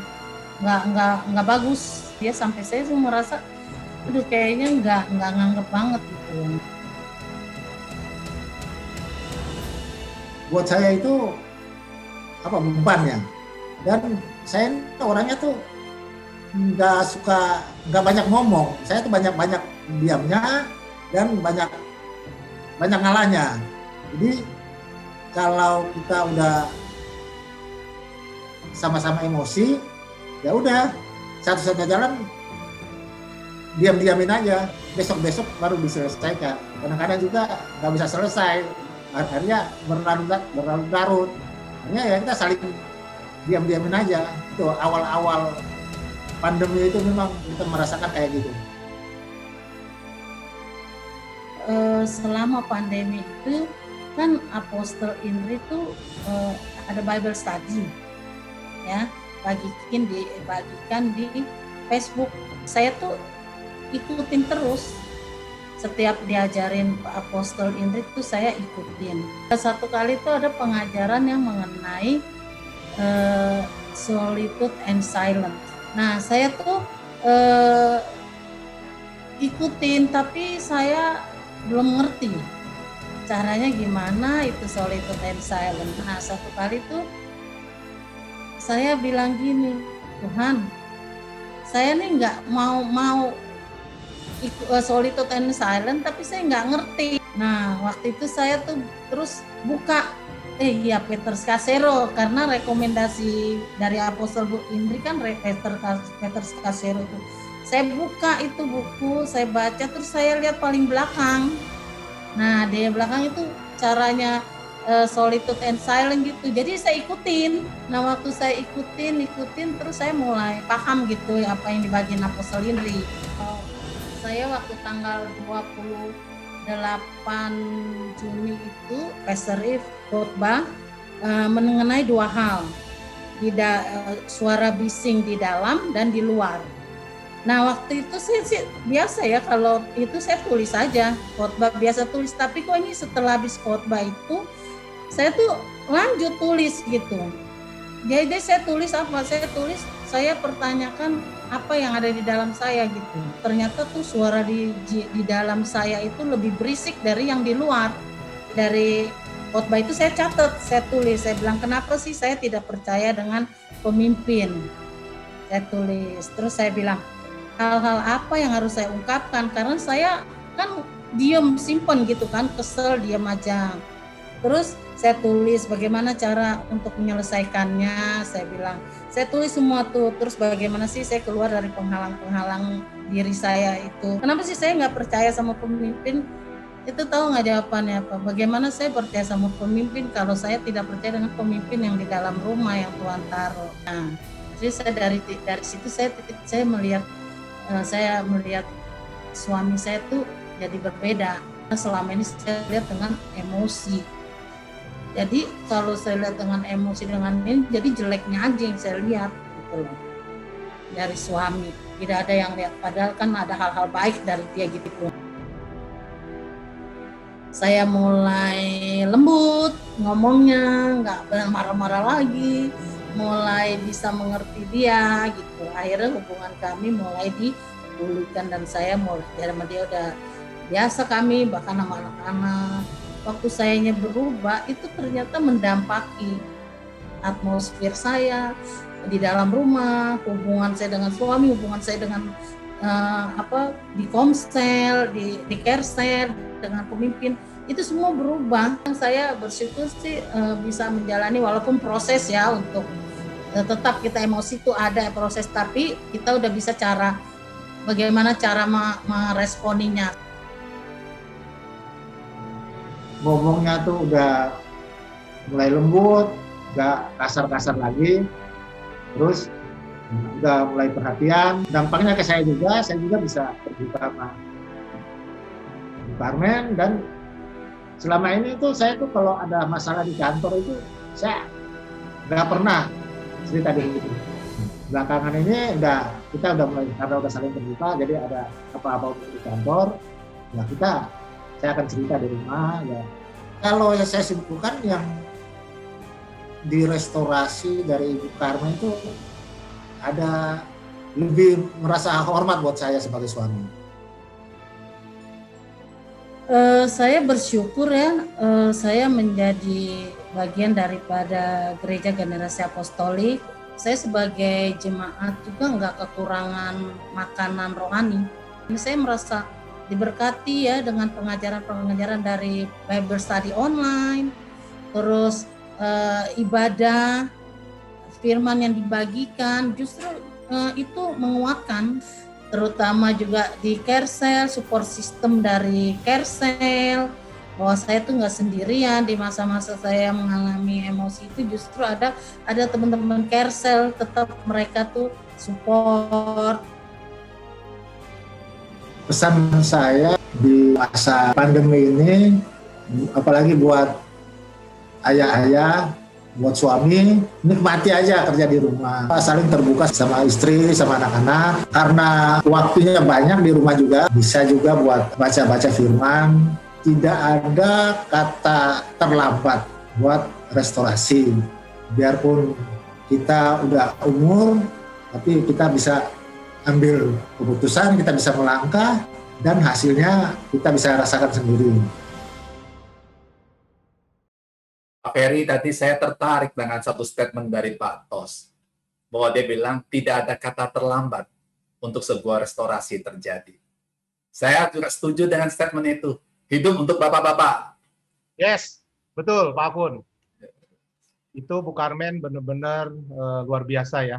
Nggak bagus. Dia sampai saya tuh merasa aduh kayaknya nggak nganggep banget gitu. Buat saya itu beban ya. Dan saya orangnya tuh nggak banyak ngomong. Saya tuh banyak diamnya dan banyak ngalahnya. Jadi kalau kita udah sama-sama emosi, ya udah satu-satunya jalan diamin aja. Besok baru diselesaikan. Kadang-kadang juga nggak bisa selesai. Akhirnya berlarut-larut. Akhirnya ya kita saling diamin aja. Itu awal-awal pandemi itu memang kita merasakan kayak gitu. Selama pandemi itu kan Apostle Indri itu ada Bible study ya, bagikan di Facebook. Saya tuh ikutin terus, setiap diajarin Apostle Indri itu saya ikutin. Satu kali itu ada pengajaran yang mengenai solitude and silence. Nah, saya tuh ikutin, tapi saya belum ngerti caranya gimana itu solitude and silence. Nah, satu kali tuh saya bilang gini, Tuhan, saya nih nggak mau solitude and silence, tapi saya nggak ngerti. Nah, waktu itu saya tuh terus buka Peter Scazzero, karena rekomendasi dari Apostle Indri kan Peter Scazzero itu. Saya buka itu buku, saya baca, terus saya lihat paling belakang. Nah, di belakang itu caranya solitude and silent gitu. Jadi saya ikutin. Nah, waktu saya ikutin, terus saya mulai paham gitu apa yang dibagiin Apostle Indri. Saya waktu tanggal 28 Juni itu Pastor If khotbah mengenai dua hal, suara bising di dalam dan di luar. Nah, waktu itu sih biasa ya, kalau itu saya tulis saja, khotbah biasa tulis, tapi kok ini setelah habis khotbah itu saya tuh lanjut tulis gitu. Jadi saya tulis apa? Saya pertanyakan apa yang ada di dalam saya gitu. Ternyata tuh suara di dalam saya itu lebih berisik dari yang di luar. Dari khotbah itu saya catat, saya tulis, saya bilang kenapa sih saya tidak percaya dengan pemimpin. Saya tulis, terus saya bilang hal-hal apa yang harus saya ungkapkan, karena saya kan diem simpen gitu kan, kesel diem aja. Terus saya tulis bagaimana cara untuk menyelesaikannya, saya bilang saya tulis semua tuh. Terus bagaimana sih saya keluar dari penghalang diri saya itu, kenapa sih saya nggak percaya sama pemimpin itu. Tahu nggak jawabannya apa? Bagaimana saya percaya sama pemimpin kalau saya tidak percaya dengan pemimpin yang di dalam rumah yang Tuhan taruh. Nah, jadi saya dari situ saya melihat suami saya tuh jadi berbeda. Selama ini saya lihat dengan emosi. Jadi kalau saya lihat dengan emosi dengan ini, jadi jeleknya aja yang saya lihat gitu loh dari suami. Tidak ada yang lihat, padahal kan ada hal-hal baik dari dia gitu. Saya mulai lembut ngomongnya, nggak marah-marah lagi, mulai bisa mengerti dia gitu. Akhirnya hubungan kami mulai dipulihkan dan saya mulai sama dia udah biasa, kami bahkan sama anak-anak waktu sayanya berubah itu ternyata mendampaki atmosfer saya di dalam rumah, hubungan saya dengan suami, hubungan saya dengan di komsel, di kersel, dengan pemimpin, itu semua berubah. Saya bersyukur sih bisa menjalani walaupun proses ya untuk tetap kita emosi itu ada proses, tapi kita udah bisa bagaimana cara meresponinya. Ngomongnya tuh udah mulai lembut, nggak kasar-kasar lagi, terus udah mulai perhatian. Dampaknya ke saya juga bisa terbuka sama Carmen. Dan selama ini tuh saya tuh kalau ada masalah di kantor itu saya nggak pernah cerita di situ. Belakangan ini kita udah mulai, karena udah saling terbuka, jadi ada apa-apa di kantor, ya saya akan cerita di rumah ya. Kalau yang saya simpulkan yang di restorasi dari Ibu Carmen itu ada lebih merasa hormat buat saya sebagai suami. Saya bersyukur ya, saya menjadi bagian daripada Gereja Generasi Apostolik. Saya sebagai jemaat juga nggak kekurangan makanan rohani. Ini saya merasa diberkati ya dengan pengajaran-pengajaran dari Bible Study online, terus ibadah, firman yang dibagikan, justru itu menguatkan, terutama juga di Kersel, support system dari Kersel, bahwa saya tuh nggak sendirian di masa-masa saya mengalami emosi itu, justru ada teman-teman Kersel, tetap mereka tuh support. Pesan saya di masa pandemi ini, apalagi buat ayah-ayah, buat suami, nikmati aja kerja di rumah, saling terbuka sama istri, sama anak-anak, karena waktunya banyak di rumah juga, bisa juga buat baca-baca firman. Tidak ada kata terlambat buat restorasi. Biarpun kita udah umur, tapi kita bisa ambil keputusan, kita bisa melangkah, dan hasilnya kita bisa rasakan sendiri. Pak Ferry, tadi saya tertarik dengan satu statement dari Pak Tos, bahwa dia bilang tidak ada kata terlambat untuk sebuah restorasi terjadi. Saya juga setuju dengan statement itu. Hidup untuk bapak-bapak. Yes, betul Pak Akun. Itu Bu Carmen benar-benar luar biasa ya.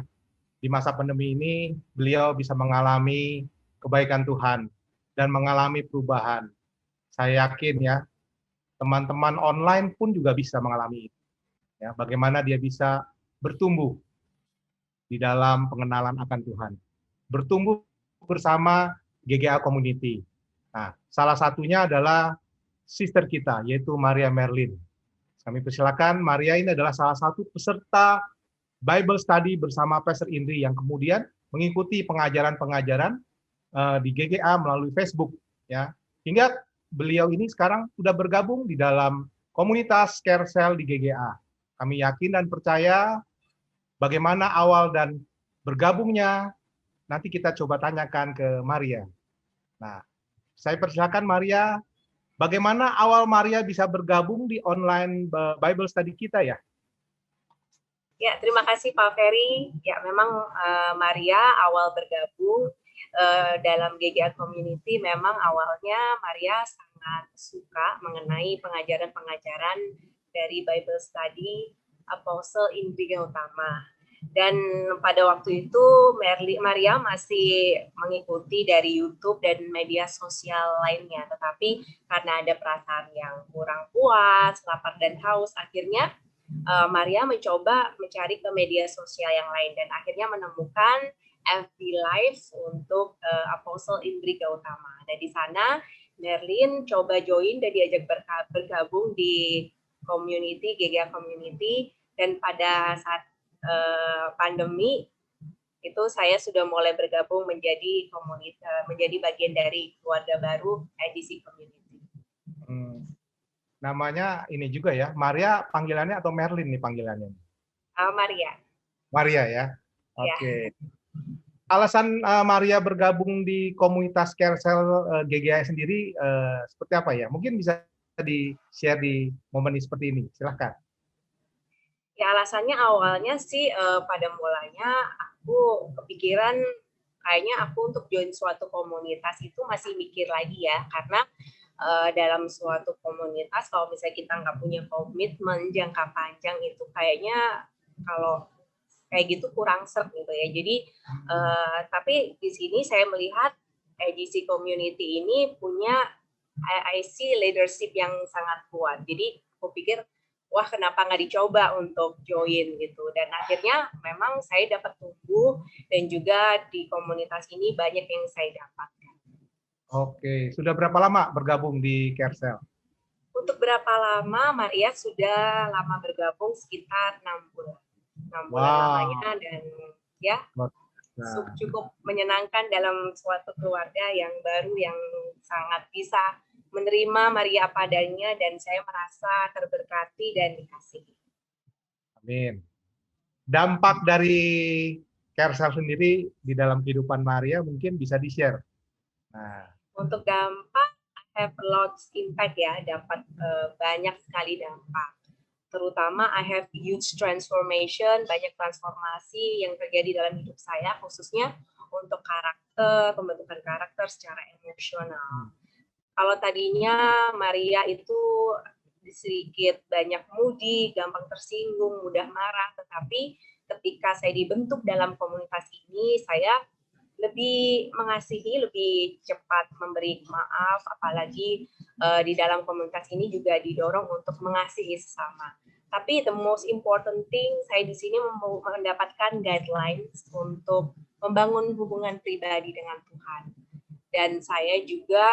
Di masa pandemi ini beliau bisa mengalami kebaikan Tuhan dan mengalami perubahan. Saya yakin ya, teman-teman online pun juga bisa mengalami itu. Ya, bagaimana dia bisa bertumbuh di dalam pengenalan akan Tuhan. Bertumbuh bersama GGA Community. Nah, salah satunya adalah sister kita, yaitu Maria Merlin. Kami persilakan, Maria ini adalah salah satu peserta Bible Study bersama Pastor Indri yang kemudian mengikuti pengajaran-pengajaran di GGA melalui Facebook. Ya, hingga beliau ini sekarang sudah bergabung di dalam komunitas Kersel di GGA. Kami yakin dan percaya bagaimana awal dan bergabungnya, nanti kita coba tanyakan ke Maria. Nah, saya persilakan Maria, bagaimana awal Maria bisa bergabung di online Bible Study kita ya? Ya, terima kasih Pak Ferry. Ya, memang Maria awal bergabung dalam GGA Community, memang awalnya Maria sangat suka mengenai pengajaran-pengajaran dari Bible Study Apostle Indri Gautama. Dan pada waktu itu Maria masih mengikuti dari YouTube dan media sosial lainnya. Tetapi karena ada perasaan yang kurang puas, lapar dan haus, akhirnya Maria mencoba mencari ke media sosial yang lain dan akhirnya menemukan FB Live untuk Apostle Indri Gautama. Dan di sana Merlin coba join dan diajak bergabung di community, GGA Community, dan pada saat pandemi itu saya sudah mulai bergabung menjadi bagian dari keluarga baru IDC Community. Namanya ini juga ya, Maria panggilannya atau Merlin nih panggilannya? Maria. Maria ya. Oke. Alasan Maria bergabung di komunitas Kersel GGA sendiri seperti apa ya? Mungkin bisa di-share di momen seperti ini? Silahkan. Ya alasannya awalnya sih pada mulanya aku kepikiran kayaknya aku untuk join suatu komunitas itu masih mikir lagi ya, karena dalam suatu komunitas kalau misalnya kita nggak punya komitmen jangka panjang itu kayaknya kalau kayak gitu kurang serp gitu ya. Jadi tapi di sini saya melihat AGC community ini punya I see leadership yang sangat kuat. Jadi aku pikir wah kenapa nggak dicoba untuk join gitu, dan akhirnya memang saya dapat tumbuh dan juga di komunitas ini banyak yang saya dapatkan. Oke, sudah berapa lama bergabung di CareCell? Untuk berapa lama, Maria sudah lama bergabung sekitar 6 bulan. 6 bulan lamanya, dan ya cukup menyenangkan dalam suatu keluarga yang baru yang sangat bisa menerima Maria apa adanya, dan saya merasa terberkati dan dikasihi. Amin. Dampak dari CareCell sendiri di dalam kehidupan Maria mungkin bisa di-share. Nah, untuk dampak, I have lots impact ya, dapat banyak sekali dampak. Terutama I have huge transformation, banyak transformasi yang terjadi dalam hidup saya, khususnya untuk karakter, pembentukan karakter secara emosional. Kalau tadinya Maria itu sedikit banyak moody, gampang tersinggung, mudah marah, tetapi ketika saya dibentuk dalam komunitas ini, saya lebih mengasihi, lebih cepat memberi maaf, apalagi di dalam komunitas ini juga didorong untuk mengasihi sesama. Tapi the most important thing, saya di sini mendapatkan guidelines untuk membangun hubungan pribadi dengan Tuhan. Dan saya juga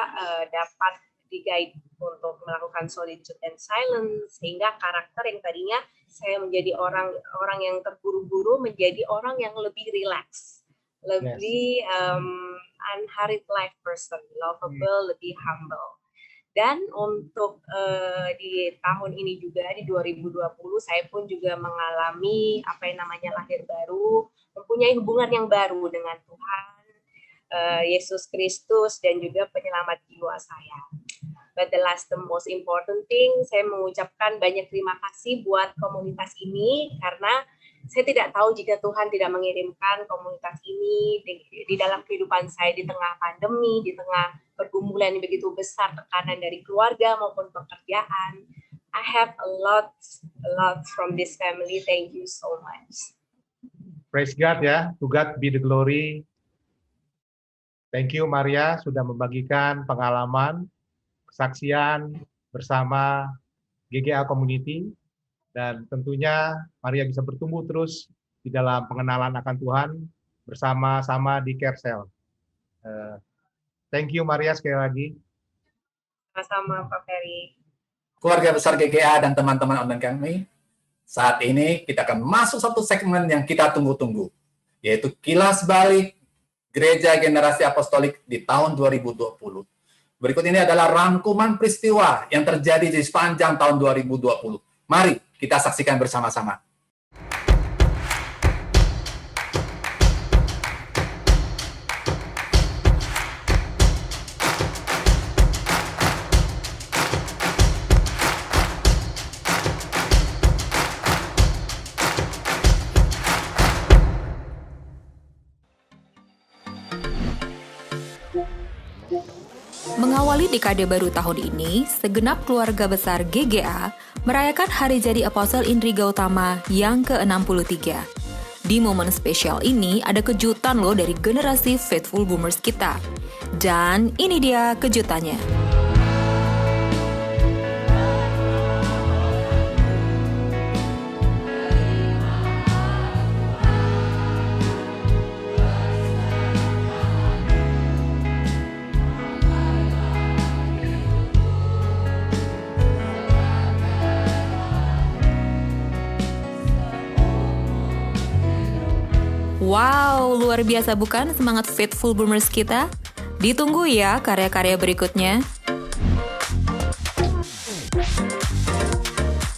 dapat di-guide untuk melakukan solitude and silence, sehingga karakter yang tadinya saya menjadi orang yang terburu-buru menjadi orang yang lebih relax, lebih unhurried life person, lovable, lebih humble. Dan untuk di tahun ini juga, di 2020, saya pun juga mengalami apa yang namanya lahir baru, mempunyai hubungan yang baru dengan Tuhan, Yesus Kristus, dan juga penyelamat jiwa saya. But the most important thing, saya mengucapkan banyak terima kasih buat komunitas ini, karena saya tidak tahu jika Tuhan tidak mengirimkan komunitas ini di dalam kehidupan saya di tengah pandemi, di tengah pergumulan yang begitu besar, tekanan dari keluarga maupun pekerjaan. I have a lot from this family. Thank you so much. Praise God ya, to God be the glory. Thank you Maria sudah membagikan pengalaman, kesaksian bersama GGA Community, dan tentunya Maria bisa bertumbuh terus di dalam pengenalan akan Tuhan bersama-sama di CareCell. Thank you Maria sekali lagi. Sama-sama Pak Ferry. Keluarga besar GGA dan teman-teman online kami, saat ini kita akan masuk satu segmen yang kita tunggu-tunggu, yaitu Kilas Balik Gereja Generasi Apostolik di tahun 2020. Berikut ini adalah rangkuman peristiwa yang terjadi di sepanjang tahun 2020. Mari kita saksikan bersama-sama. Mengawali dekade baru tahun ini, segenap keluarga besar GGA merayakan Hari Jadi Apostel Indri Gautama yang ke-63. Di momen spesial ini ada kejutan loh dari generasi Faithful Boomers kita. Dan ini dia kejutannya. Wow, luar biasa bukan semangat Faithful Boomers kita? Ditunggu ya karya-karya berikutnya.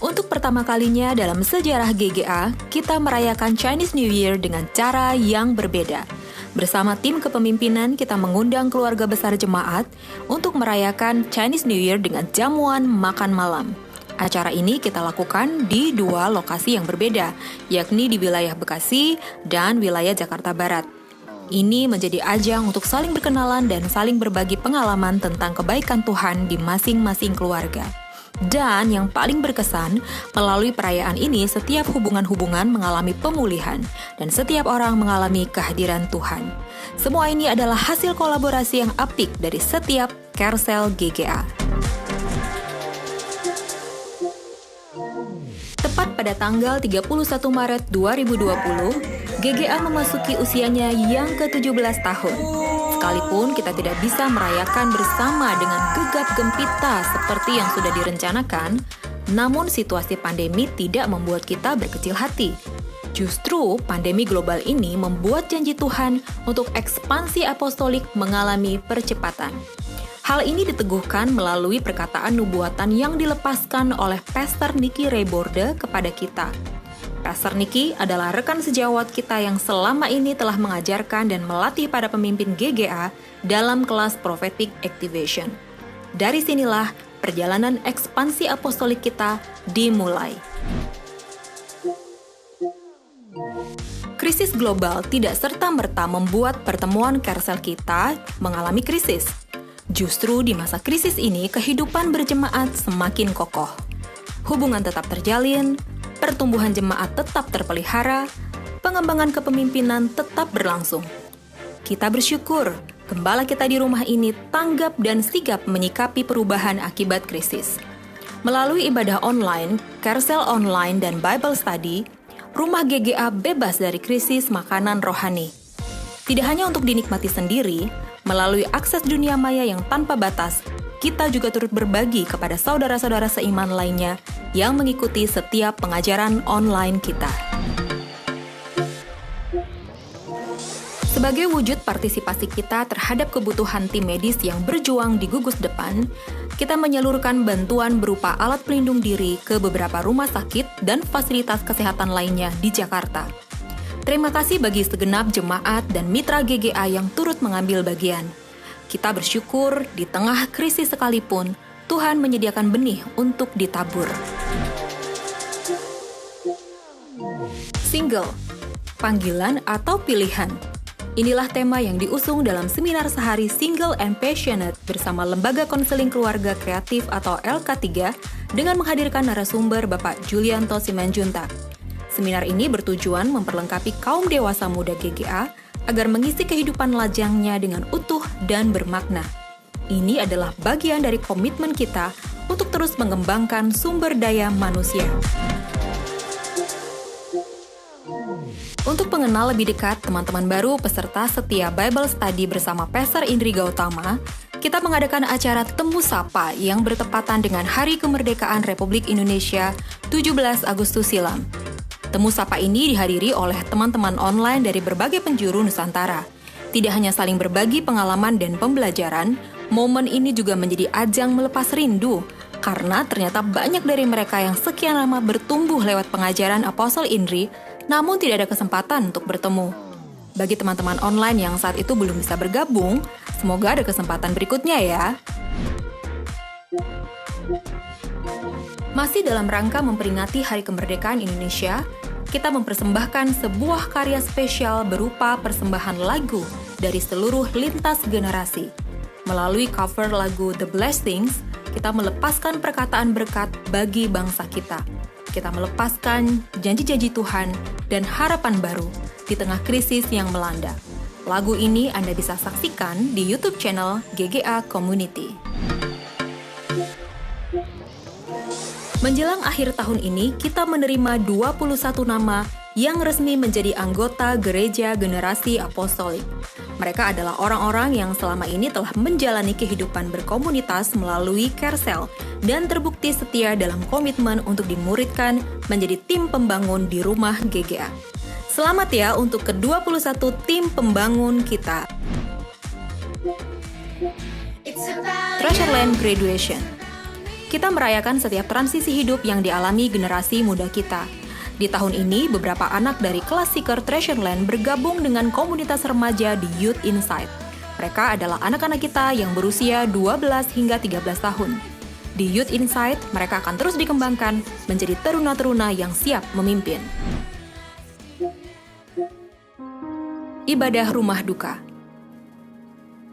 Untuk pertama kalinya dalam sejarah GGA, kita merayakan Chinese New Year dengan cara yang berbeda. Bersama tim kepemimpinan, kita mengundang keluarga besar jemaat untuk merayakan Chinese New Year dengan jamuan makan malam. Acara ini kita lakukan di 2 lokasi yang berbeda, yakni di wilayah Bekasi dan wilayah Jakarta Barat. Ini menjadi ajang untuk saling berkenalan dan saling berbagi pengalaman tentang kebaikan Tuhan di masing-masing keluarga. Dan yang paling berkesan, melalui perayaan ini setiap hubungan-hubungan mengalami pemulihan dan setiap orang mengalami kehadiran Tuhan. Semua ini adalah hasil kolaborasi yang apik dari setiap Kersel GGA. Tepat pada tanggal 31 Maret 2020, GGA memasuki usianya yang ke-17 tahun. Sekalipun kita tidak bisa merayakan bersama dengan gegap gempita seperti yang sudah direncanakan, namun situasi pandemi tidak membuat kita berkecil hati. Justru pandemi global ini membuat janji Tuhan untuk ekspansi apostolik mengalami percepatan. Hal ini diteguhkan melalui perkataan nubuatan yang dilepaskan oleh Pastor Nicky Reborde kepada kita. Pastor Nicky adalah rekan sejawat kita yang selama ini telah mengajarkan dan melatih para pemimpin GGA dalam kelas Prophetic Activation. Dari sinilah perjalanan ekspansi apostolik kita dimulai. Krisis global tidak serta-merta membuat pertemuan Kersel kita mengalami krisis. Justru di masa krisis ini, kehidupan berjemaat semakin kokoh. Hubungan tetap terjalin, pertumbuhan jemaat tetap terpelihara, pengembangan kepemimpinan tetap berlangsung. Kita bersyukur, gembala kita di rumah ini tanggap dan sigap menyikapi perubahan akibat krisis. Melalui ibadah online, Kersel Online, dan Bible Study, rumah GGA bebas dari krisis makanan rohani. Tidak hanya untuk dinikmati sendiri, melalui akses dunia maya yang tanpa batas, kita juga turut berbagi kepada saudara-saudara seiman lainnya yang mengikuti setiap pengajaran online kita. Sebagai wujud partisipasi kita terhadap kebutuhan tim medis yang berjuang di gugus depan, kita menyalurkan bantuan berupa alat pelindung diri ke beberapa rumah sakit dan fasilitas kesehatan lainnya di Jakarta. Terima kasih bagi segenap jemaat dan mitra GGA yang turut mengambil bagian. Kita bersyukur di tengah krisis sekalipun, Tuhan menyediakan benih untuk ditabur. Single, panggilan atau pilihan. Inilah tema yang diusung dalam seminar sehari Single and Passionate bersama Lembaga Konseling Keluarga Kreatif atau LK3 dengan menghadirkan narasumber Bapak Julianto Simanjuntak. Seminar ini bertujuan memperlengkapi kaum dewasa muda GGA agar mengisi kehidupan lajangnya dengan utuh dan bermakna. Ini adalah bagian dari komitmen kita untuk terus mengembangkan sumber daya manusia. Untuk mengenal lebih dekat teman-teman baru peserta setia Bible Study bersama Pastor Indri Gautama, kita mengadakan acara Temu Sapa yang bertepatan dengan Hari Kemerdekaan Republik Indonesia 17 Agustus silam. Temu Sapa ini dihadiri oleh teman-teman online dari berbagai penjuru Nusantara. Tidak hanya saling berbagi pengalaman dan pembelajaran, momen ini juga menjadi ajang melepas rindu, karena ternyata banyak dari mereka yang sekian lama bertumbuh lewat pengajaran Apostle Indri, namun tidak ada kesempatan untuk bertemu. Bagi teman-teman online yang saat itu belum bisa bergabung, semoga ada kesempatan berikutnya ya. Masih dalam rangka memperingati Hari Kemerdekaan Indonesia, kita mempersembahkan sebuah karya spesial berupa persembahan lagu dari seluruh lintas generasi. Melalui cover lagu The Blessings, kita melepaskan perkataan berkat bagi bangsa kita. Kita melepaskan janji-janji Tuhan dan harapan baru di tengah krisis yang melanda. Lagu ini Anda bisa saksikan di YouTube channel GGA Community. Menjelang akhir tahun ini, kita menerima 21 nama yang resmi menjadi anggota Gereja Generasi Apostolik. Mereka adalah orang-orang yang selama ini telah menjalani kehidupan berkomunitas melalui Kersel dan terbukti setia dalam komitmen untuk dimuridkan menjadi tim pembangun di rumah GGA. Selamat ya untuk ke-21 tim pembangun kita. Treasureland Graduation. Kita merayakan setiap transisi hidup yang dialami generasi muda kita. Di tahun ini, beberapa anak dari kelas Seeker Treasureland bergabung dengan komunitas remaja di Youth Insight. Mereka adalah anak-anak kita yang berusia 12 hingga 13 tahun. Di Youth Insight, mereka akan terus dikembangkan menjadi teruna-teruna yang siap memimpin. Ibadah rumah duka.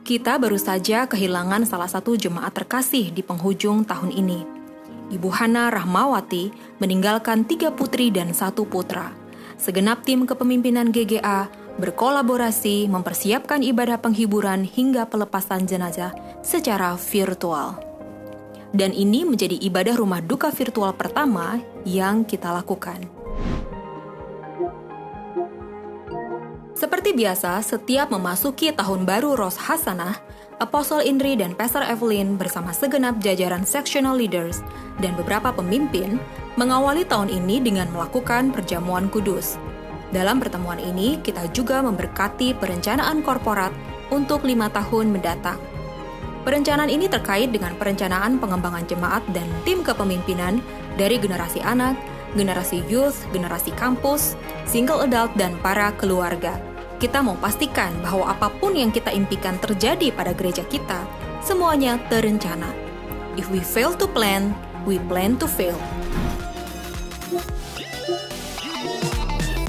Kita baru saja kehilangan salah satu jemaat terkasih di penghujung tahun ini. Ibu Hana Rahmawati meninggalkan 3 putri dan 1 putra. Segenap tim kepemimpinan GGA berkolaborasi mempersiapkan ibadah penghiburan hingga pelepasan jenazah secara virtual. Dan ini menjadi ibadah rumah duka virtual pertama yang kita lakukan. Seperti biasa, setiap memasuki tahun baru Rosh Hasanah, Apostle Indri dan Pastor Evelyn bersama segenap jajaran sectional leaders dan beberapa pemimpin mengawali tahun ini dengan melakukan perjamuan kudus. Dalam pertemuan ini, kita juga memberkati perencanaan korporat untuk 5 tahun mendatang. Perencanaan ini terkait dengan perencanaan pengembangan jemaat dan tim kepemimpinan dari generasi anak, generasi youth, generasi kampus, single adult, dan para keluarga. Kita mau pastikan bahwa apapun yang kita impikan terjadi pada gereja kita, semuanya terencana. If we fail to plan, we plan to fail.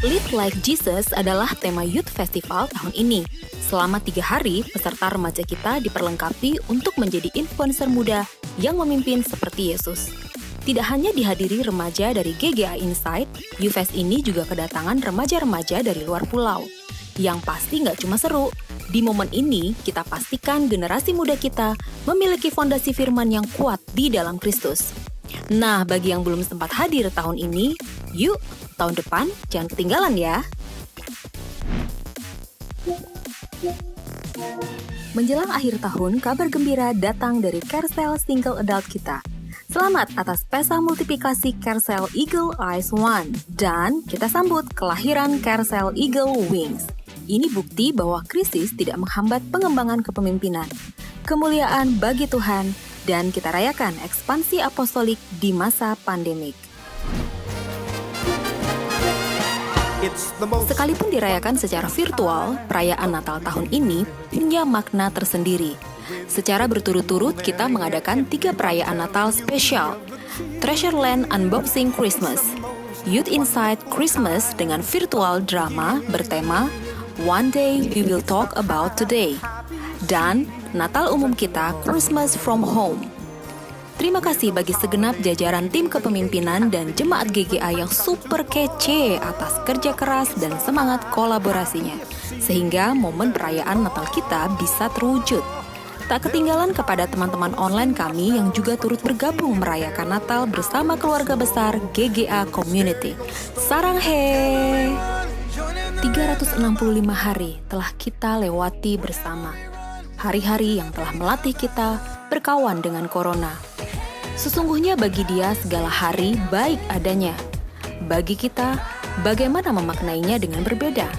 Live Like Jesus adalah tema Youth Festival tahun ini. Selama 3 hari, peserta remaja kita diperlengkapi untuk menjadi influencer muda yang memimpin seperti Yesus. Tidak hanya dihadiri remaja dari GGA Insight, YouFest ini juga kedatangan remaja-remaja dari luar pulau. Yang pasti nggak cuma seru, di momen ini kita pastikan generasi muda kita memiliki fondasi firman yang kuat di dalam Kristus. Nah, bagi yang belum sempat hadir tahun ini, yuk, tahun depan jangan ketinggalan ya. Menjelang akhir tahun, kabar gembira datang dari Carousel Single Adult kita. Selamat atas pesta multiplikasi Carousel Eagle Eyes One. Dan kita sambut kelahiran Carousel Eagle Wings. Ini bukti bahwa krisis tidak menghambat pengembangan kepemimpinan. Kemuliaan bagi Tuhan, dan kita rayakan ekspansi apostolik di masa pandemik. Sekalipun dirayakan secara virtual, perayaan Natal tahun ini punya makna tersendiri. Secara berturut-turut kita mengadakan 3 perayaan Natal spesial. Treasureland Unboxing Christmas, Youth Insight Christmas dengan virtual drama bertema One Day We Will Talk About Today, dan Natal umum kita Christmas from Home. Terima kasih bagi segenap jajaran tim kepemimpinan dan jemaat GGA yang super kece atas kerja keras dan semangat kolaborasinya, sehingga momen perayaan Natal kita bisa terwujud. Tak ketinggalan kepada teman-teman online kami yang juga turut bergabung merayakan Natal bersama keluarga besar GGA Community. Sarang he! 365 hari telah kita lewati bersama. Hari-hari yang telah melatih kita berkawan dengan corona. Sesungguhnya bagi dia segala hari baik adanya. Bagi kita, bagaimana memaknainya dengan berbeda?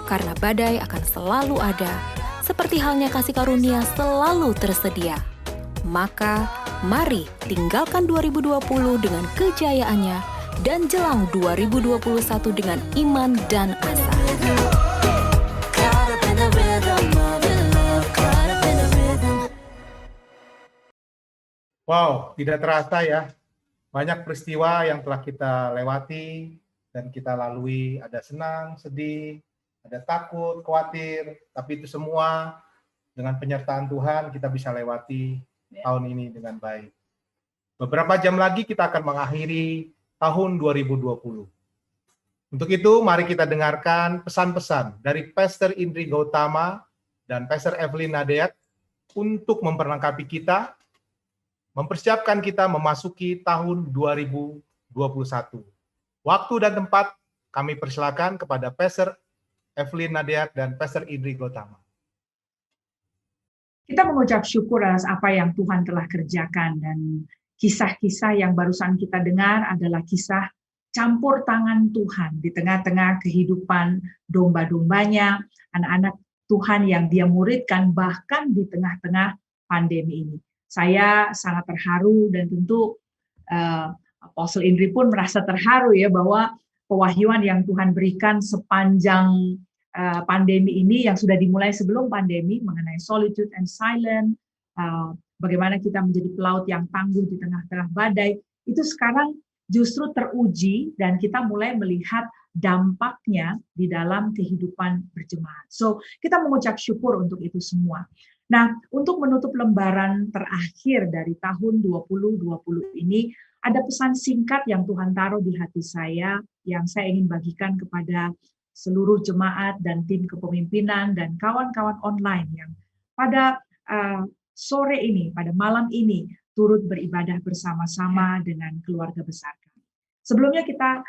Karena badai akan selalu ada, seperti halnya kasih karunia selalu tersedia. Maka, mari tinggalkan 2020 dengan kejayaannya dan jelang 2021 dengan iman dan asa. Wow, tidak terasa ya. Banyak peristiwa yang telah kita lewati dan kita lalui. Ada senang, sedih, ada takut, khawatir. Tapi itu semua dengan penyertaan Tuhan kita bisa lewati tahun ini dengan baik. Beberapa jam lagi kita akan mengakhiri tahun 2020. Untuk itu, mari kita dengarkan pesan-pesan dari Pastor Indri Gautama dan Pastor Evelyn Nadeat untuk memperlengkapi kita, mempersiapkan kita memasuki tahun 2021. Waktu dan tempat kami persilakan kepada Pastor Evelyn Nadeat dan Pastor Indri Gautama. Kita mengucap syukur atas apa yang Tuhan telah kerjakan, dan kisah-kisah yang barusan kita dengar adalah kisah campur tangan Tuhan di tengah-tengah kehidupan domba-dombanya, anak-anak Tuhan yang Dia muridkan bahkan di tengah-tengah pandemi ini. Saya sangat terharu dan tentu Apostle Indri pun merasa terharu ya bahwa pewahyuan yang Tuhan berikan sepanjang pandemi ini, yang sudah dimulai sebelum pandemi, mengenai solitude and silence, bagaimana kita menjadi pelaut yang tangguh di tengah-tengah badai, itu sekarang justru teruji dan kita mulai melihat dampaknya di dalam kehidupan berjemaat. So, kita mengucap syukur untuk itu semua. Nah, untuk menutup lembaran terakhir dari tahun 2020 ini, ada pesan singkat yang Tuhan taruh di hati saya, yang saya ingin bagikan kepada seluruh jemaat dan tim kepemimpinan dan kawan-kawan online yang pada sore ini, pada malam ini, turut beribadah bersama-sama dengan keluarga besar kami. Sebelumnya kita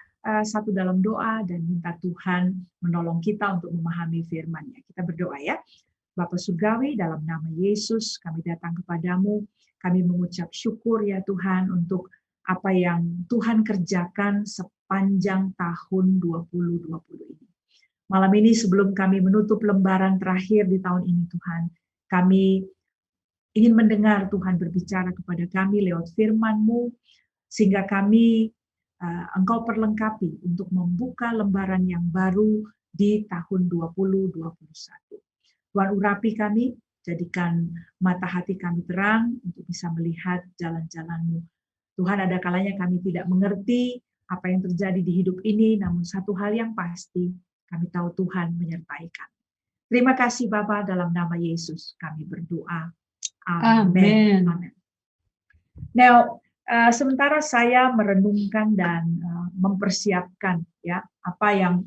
satu dalam doa dan minta Tuhan menolong kita untuk memahami firman-Nya. Kita berdoa ya. Bapa Surgawi, dalam nama Yesus kami datang kepadamu, kami mengucap syukur ya Tuhan untuk apa yang Tuhan kerjakan sepanjang tahun 2020 ini. Malam ini sebelum kami menutup lembaran terakhir di tahun ini Tuhan, kami ingin mendengar Tuhan berbicara kepada kami lewat firman-Mu, sehingga kami Engkau perlengkapi untuk membuka lembaran yang baru di tahun 2021. Tuhan urapi kami, jadikan mata hati kami terang untuk bisa melihat jalan-jalan-Mu. Tuhan, ada kalanya kami tidak mengerti apa yang terjadi di hidup ini, namun satu hal yang pasti, kami tahu Tuhan menyertai kami. Terima kasih Bapa, dalam nama Yesus kami berdoa. Amin. Amin. Now, sementara saya merenungkan dan mempersiapkan ya apa yang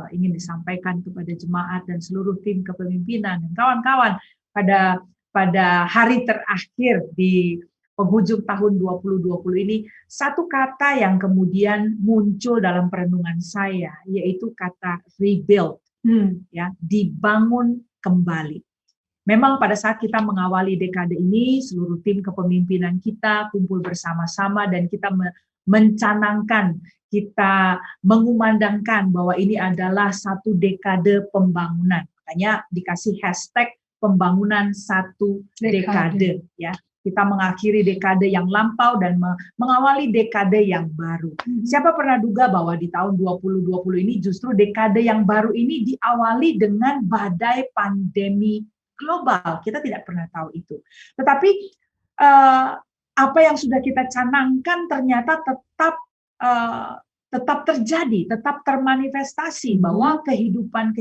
ingin disampaikan kepada jemaat dan seluruh tim kepemimpinan dan kawan-kawan pada hari terakhir di penghujung tahun 2020 ini, satu kata yang kemudian muncul dalam perenungan saya, yaitu kata rebuild, ya, dibangun kembali. Memang pada saat kita mengawali dekade ini, seluruh tim kepemimpinan kita kumpul bersama-sama dan kita mencanangkan, kita mengumandangkan bahwa ini adalah satu dekade pembangunan. Makanya dikasih hashtag pembangunan satu dekade, ya. Kita mengakhiri dekade yang lampau dan mengawali dekade yang baru. Siapa pernah duga bahwa di tahun 2020 ini justru dekade yang baru ini diawali dengan badai pandemi global. Kita tidak pernah tahu itu. Tetapi apa yang sudah kita canangkan ternyata tetap terjadi, tetap termanifestasi bahwa kehidupan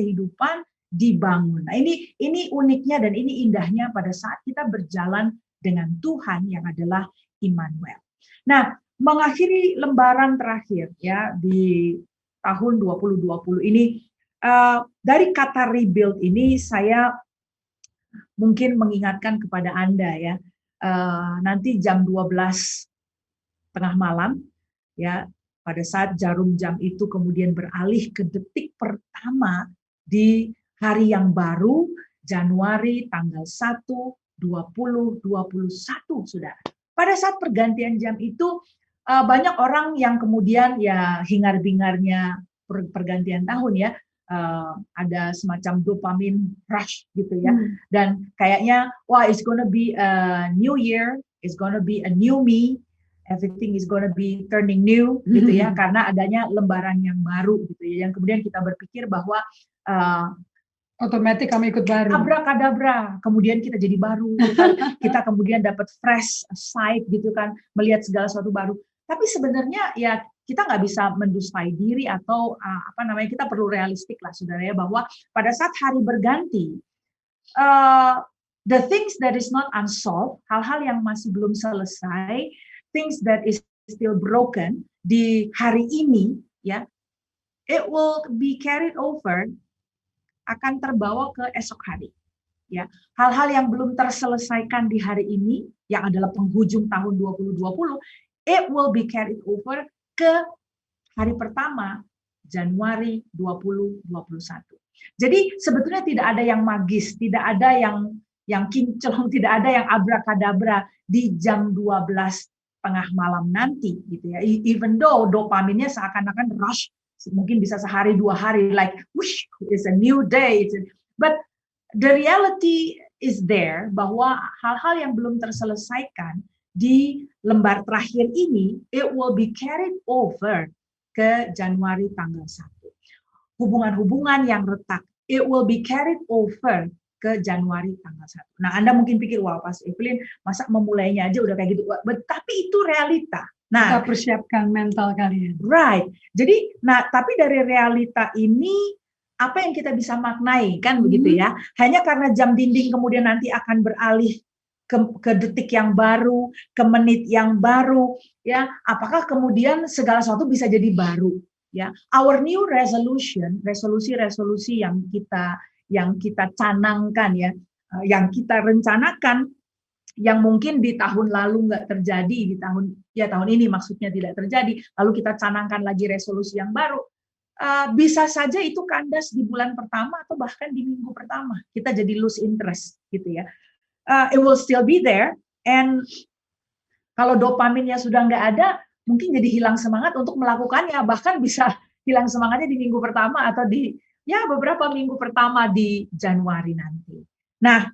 dibangun. Nah, ini uniknya dan ini indahnya pada saat kita berjalan dengan Tuhan yang adalah Immanuel. Nah, mengakhiri lembaran terakhir ya di tahun 2020 ini, dari kata rebuild ini saya mungkin mengingatkan kepada Anda ya, nanti jam 12 tengah malam ya, pada saat jarum jam itu kemudian beralih ke detik pertama di hari yang baru, Januari tanggal 1 2021, Saudara. Pada saat pergantian jam itu banyak orang yang kemudian ya hingar-bingarnya pergantian tahun ya, ada semacam dopamine rush gitu ya, dan kayaknya wah, it's gonna be a new year, it's gonna be a new me, everything is gonna be turning new gitu ya, karena adanya lembaran yang baru gitu ya, yang kemudian kita berpikir bahwa otomatis kami ikut baru. Abrakadabra, kemudian kita jadi baru, kita kemudian dapat fresh sight gitu kan, melihat segala sesuatu baru. Tapi sebenarnya ya kita nggak bisa mendustai diri atau kita perlu realistik lah saudara ya, bahwa pada saat hari berganti, the things that is not unsolved, hal-hal yang masih belum selesai, things that is still broken di hari ini ya, it will be carried over, akan terbawa ke esok hari. Ya, hal-hal yang belum terselesaikan di hari ini, yang adalah penghujung tahun 2020, it will be carried over ke hari pertama Januari 2021. Jadi sebetulnya tidak ada yang magis, tidak ada yang kinclong, tidak ada yang abrakadabra di jam 12 tengah malam nanti gitu ya. Even though dopaminnya seakan-akan rush, mungkin bisa sehari dua hari, like whoosh, it's a new day, but the reality is there, bahwa hal-hal yang belum terselesaikan di lembar terakhir ini, it will be carried over ke Januari tanggal 1. Hubungan-hubungan yang retak, it will be carried over ke Januari tanggal 1. Nah, Anda mungkin pikir, wah Pas Evelyn, masa memulainya aja udah kayak gitu. Tapi itu realita. Nah, Kita persiapkan mental kalian. right. Jadi, tapi dari realita ini, apa yang kita bisa maknai, kan begitu ya. Hanya karena jam dinding kemudian nanti akan beralih ke detik yang baru, ke menit yang baru, ya. Apakah kemudian segala sesuatu bisa jadi baru? Ya, our new resolution, resolusi-resolusi yang kita canangkan ya, yang kita rencanakan, yang mungkin di tahun lalu nggak terjadi, di tahun ini maksudnya tidak terjadi, lalu kita canangkan lagi resolusi yang baru, bisa saja itu kandas di bulan pertama atau bahkan di minggu pertama, kita jadi lose interest gitu ya. It will still be there, and kalau dopaminnya sudah nggak ada, mungkin jadi hilang semangat untuk melakukannya, bahkan bisa hilang semangatnya di minggu pertama atau di beberapa minggu pertama di Januari nanti. Nah,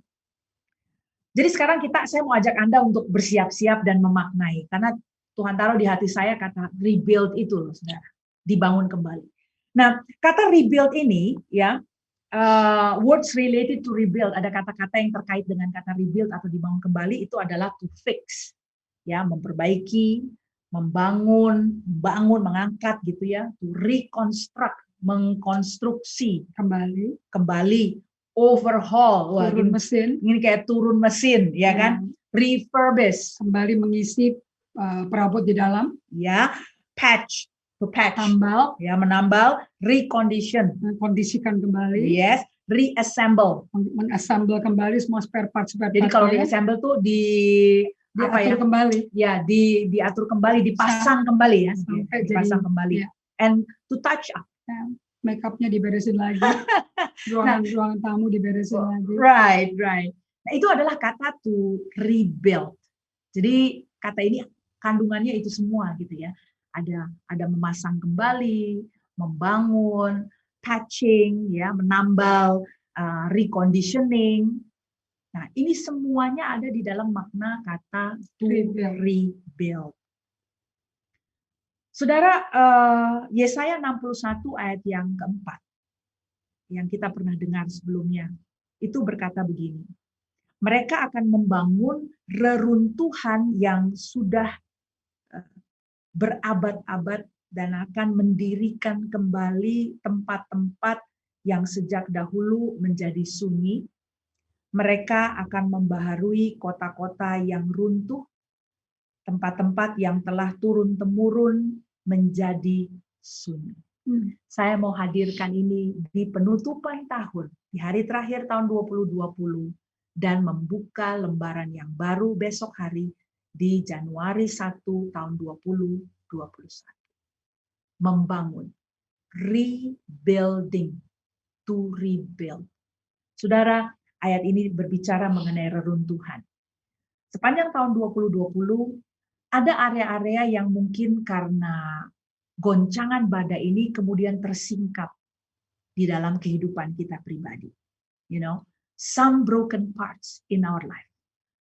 jadi sekarang saya mau ajak Anda untuk bersiap-siap dan memaknai, karena Tuhan taruh di hati saya kata rebuild itu loh, saudara, dibangun kembali. Nah, kata rebuild ini ya, words related to rebuild, ada kata-kata yang terkait dengan kata rebuild atau dibangun kembali, itu adalah to fix, ya, memperbaiki, membangun, mengangkat gitu ya, to reconstruct, mengkonstruksi kembali, overhaul, Turun mesin. ini kayak turun mesin, ya kan, refurbish, Kembali mengisi perabot di dalam. ya, patch, to patch, Tambal. ya, menambal, recondition, Mengkondisikan kembali. yes, reassemble. Mengassemble kembali semua spare part. Jadi kalau reassemble tuh diatur kembali. Ya, diatur kembali, dipasang kembali ya, Sampai dipasang jadi, kembali. ya. And to touch up. Make up-nya diberesin lagi. Ruangan tamu diberesin lagi. Right. Nah, itu adalah kata to rebuild. Jadi kata ini kandungannya itu semua gitu ya. Ada memasang kembali, membangun, patching, ya, menambal, reconditioning. Nah, ini semuanya ada di dalam makna kata to rebuild. Saudara, Yesaya 61 ayat yang keempat, yang kita pernah dengar sebelumnya, itu berkata begini, mereka akan membangun reruntuhan yang sudah berabad-abad dan akan mendirikan kembali tempat-tempat yang sejak dahulu menjadi sunyi. Mereka akan membaharui kota-kota yang runtuh, tempat-tempat yang telah turun-temurun menjadi sunyi. Saya mau hadirkan ini di penutupan tahun, di hari terakhir tahun 2020, dan membuka lembaran yang baru besok hari di Januari 1 tahun 2021. Membangun, rebuilding, to rebuild. Saudara, ayat ini berbicara mengenai reruntuhan. Sepanjang tahun 2020, ada area-area yang mungkin karena goncangan badai ini kemudian tersingkap di dalam kehidupan kita pribadi. You know, some broken parts in our life.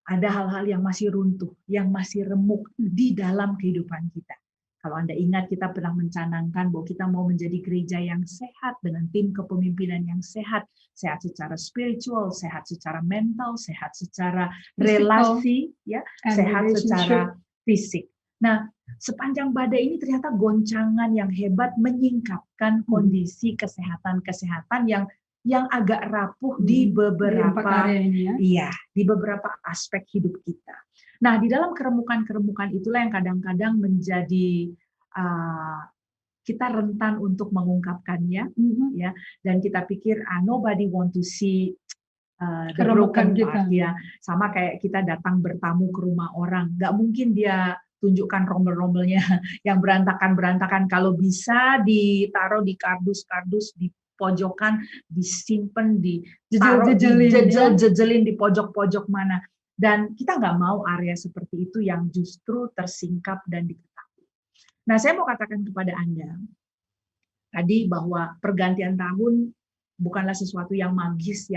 Ada hal-hal yang masih runtuh, yang masih remuk di dalam kehidupan kita. Kalau Anda ingat, kita pernah mencanangkan bahwa kita mau menjadi gereja yang sehat dengan tim kepemimpinan yang sehat secara spiritual, sehat secara mental, sehat secara relasi, ya, sehat secara fisik. Nah, sepanjang badai ini ternyata goncangan yang hebat menyingkapkan kondisi kesehatan yang agak rapuh di beberapa di beberapa aspek hidup kita. Nah, di dalam keremukan-keremukan itulah yang kadang-kadang menjadi kita rentan untuk mengungkapkannya, ya. Dan kita pikir nobody want to see the broken part, ya. Sama kayak kita datang bertamu ke rumah orang, nggak mungkin dia tunjukkan rombel-rombelnya yang berantakan-berantakan. Kalau bisa ditaruh di kardus-kardus di pojokan, disimpan, jejelin di pojok-pojok mana. Dan kita nggak mau area seperti itu yang justru tersingkap dan diketahui. Nah, saya mau katakan kepada Anda tadi bahwa pergantian tahun bukanlah sesuatu yang magis,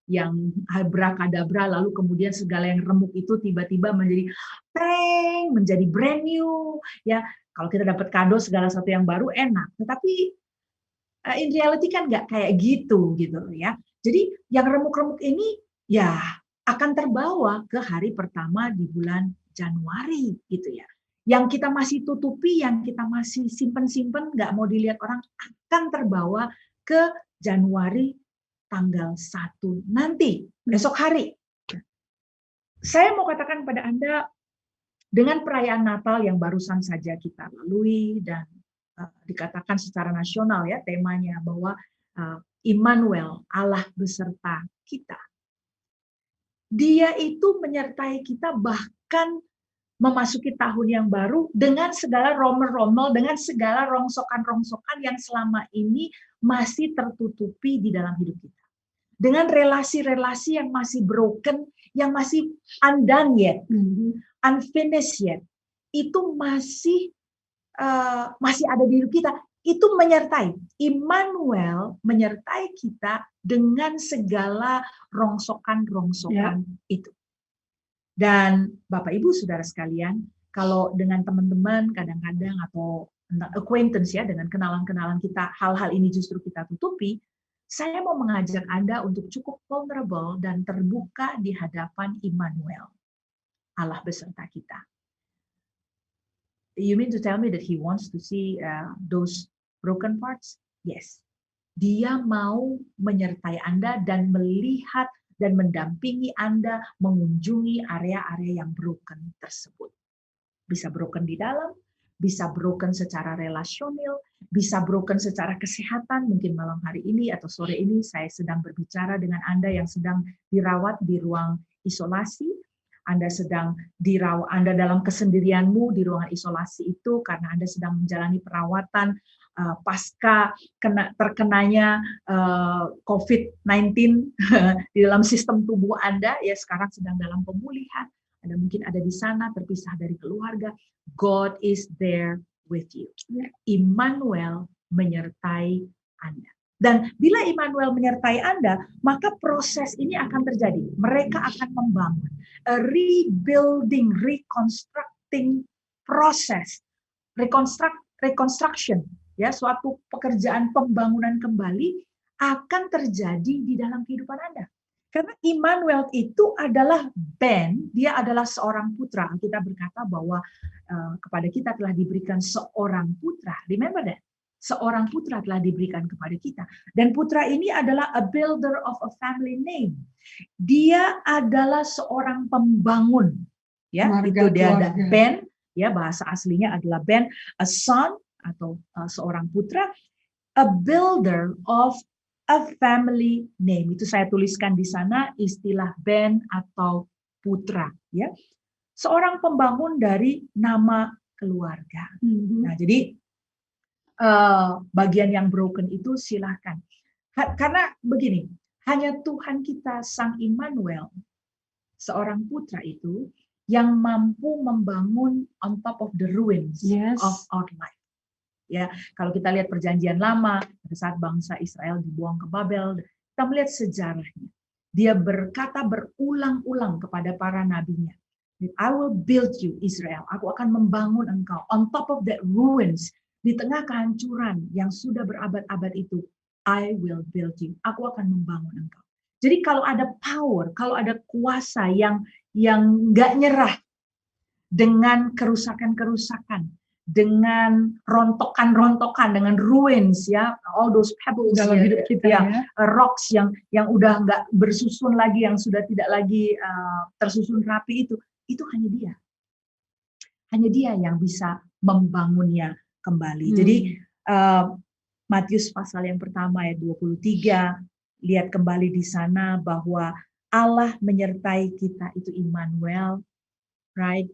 yang abrakadabra, lalu kemudian segala yang remuk itu tiba-tiba menjadi brand new, ya. Kalau kita dapat kado segala sesuatu yang baru enak, tetapi in reality kan nggak kayak gitu ya. Jadi yang remuk-remuk ini ya akan terbawa ke hari pertama di bulan Januari gitu ya. Yang kita masih tutupi, yang kita masih simpen-simpen, nggak mau dilihat orang, akan terbawa ke Januari tanggal 1 nanti, besok hari. Saya mau katakan pada Anda, dengan perayaan Natal yang barusan saja kita lalui dan dikatakan secara nasional ya temanya bahwa Immanuel, Allah beserta kita. Dia itu menyertai kita bahkan memasuki tahun yang baru dengan segala romel-romel, dengan segala rongsokan-rongsokan yang selama ini masih tertutupi di dalam hidup kita. Dengan relasi-relasi yang masih broken, yang masih undone yet, unfinished yet, itu masih ada di hidup kita. Itu menyertai. Immanuel menyertai kita dengan segala rongsokan-rongsokan itu. Dan Bapak Ibu Saudara sekalian, kalau dengan teman-teman kadang-kadang atau acquaintance ya, dengan kenalan-kenalan kita, hal-hal ini justru kita tutupi, saya mau mengajak Anda untuk cukup vulnerable dan terbuka di hadapan Immanuel, Allah beserta kita. You mean to tell me that He wants to see those broken parts? Yes. Dia mau menyertai Anda dan melihat dan mendampingi Anda mengunjungi area-area yang broken tersebut. Bisa broken di dalam, bisa broken secara relasional, bisa broken secara kesehatan. Mungkin malam hari ini atau sore ini saya sedang berbicara dengan Anda yang sedang dirawat di ruang isolasi. Anda sedang dirawat, Anda dalam kesendirianmu di ruangan isolasi itu karena Anda sedang menjalani perawatan pasca terkenanya COVID-19 di dalam sistem tubuh Anda, ya sekarang sedang dalam pemulihan. Anda mungkin ada di sana terpisah dari keluarga. God is there with you. Immanuel menyertai Anda. Dan bila Immanuel menyertai Anda, maka proses ini akan terjadi. Mereka akan membangun a rebuilding, reconstructing process, reconstruction. Ya, suatu pekerjaan pembangunan kembali akan terjadi di dalam kehidupan Anda. Karena Immanuel itu adalah Ben, dia adalah seorang putra. Kita berkata bahwa kepada kita telah diberikan seorang putra. Remember that? Seorang putra telah diberikan kepada kita. Dan putra ini adalah a builder of a family name. Dia adalah seorang pembangun. Ya, itu dia ada Ben, ya bahasa aslinya adalah Ben, a son, atau seorang putra, a builder of a family name. Itu saya tuliskan di sana istilah Ben atau putra, ya. Seorang pembangun dari nama keluarga. Nah, jadi bagian yang broken itu silahkan. Karena begini, hanya Tuhan kita Sang Immanuel, seorang putra itu yang mampu membangun on top of the ruins of our life. Ya, kalau kita lihat perjanjian lama pada saat bangsa Israel dibuang ke Babel, kita melihat sejarahnya. Dia berkata berulang-ulang kepada para nabinya, I will build you Israel. Aku akan membangun engkau on top of that ruins, di tengah kehancuran yang sudah berabad-abad itu. I will build you. Aku akan membangun engkau. Jadi kalau ada power, kalau ada kuasa yang nggak nyerah dengan kerusakan-kerusakan, dengan rontokan-rontokan, dengan ruins, ya, all those pebbles dalam hidup kita, ya, rocks yang udah nggak bersusun lagi, yang sudah tidak lagi tersusun rapi, itu hanya dia yang bisa membangunnya kembali. Jadi Matius pasal yang pertama ayat 23, lihat kembali di sana bahwa Allah menyertai kita, itu Immanuel, right?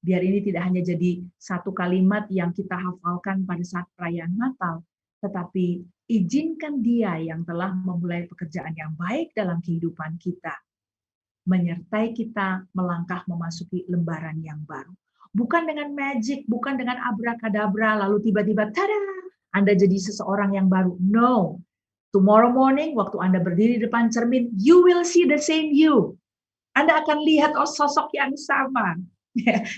Biar ini tidak hanya jadi satu kalimat yang kita hafalkan pada saat perayaan Natal, tetapi izinkan Dia yang telah memulai pekerjaan yang baik dalam kehidupan kita, menyertai kita melangkah memasuki lembaran yang baru. Bukan dengan magic, bukan dengan abrakadabra, lalu tiba-tiba, tada, Anda jadi seseorang yang baru. No. Tomorrow morning, waktu Anda berdiri di depan cermin, you will see the same you. Anda akan lihat sosok yang sama.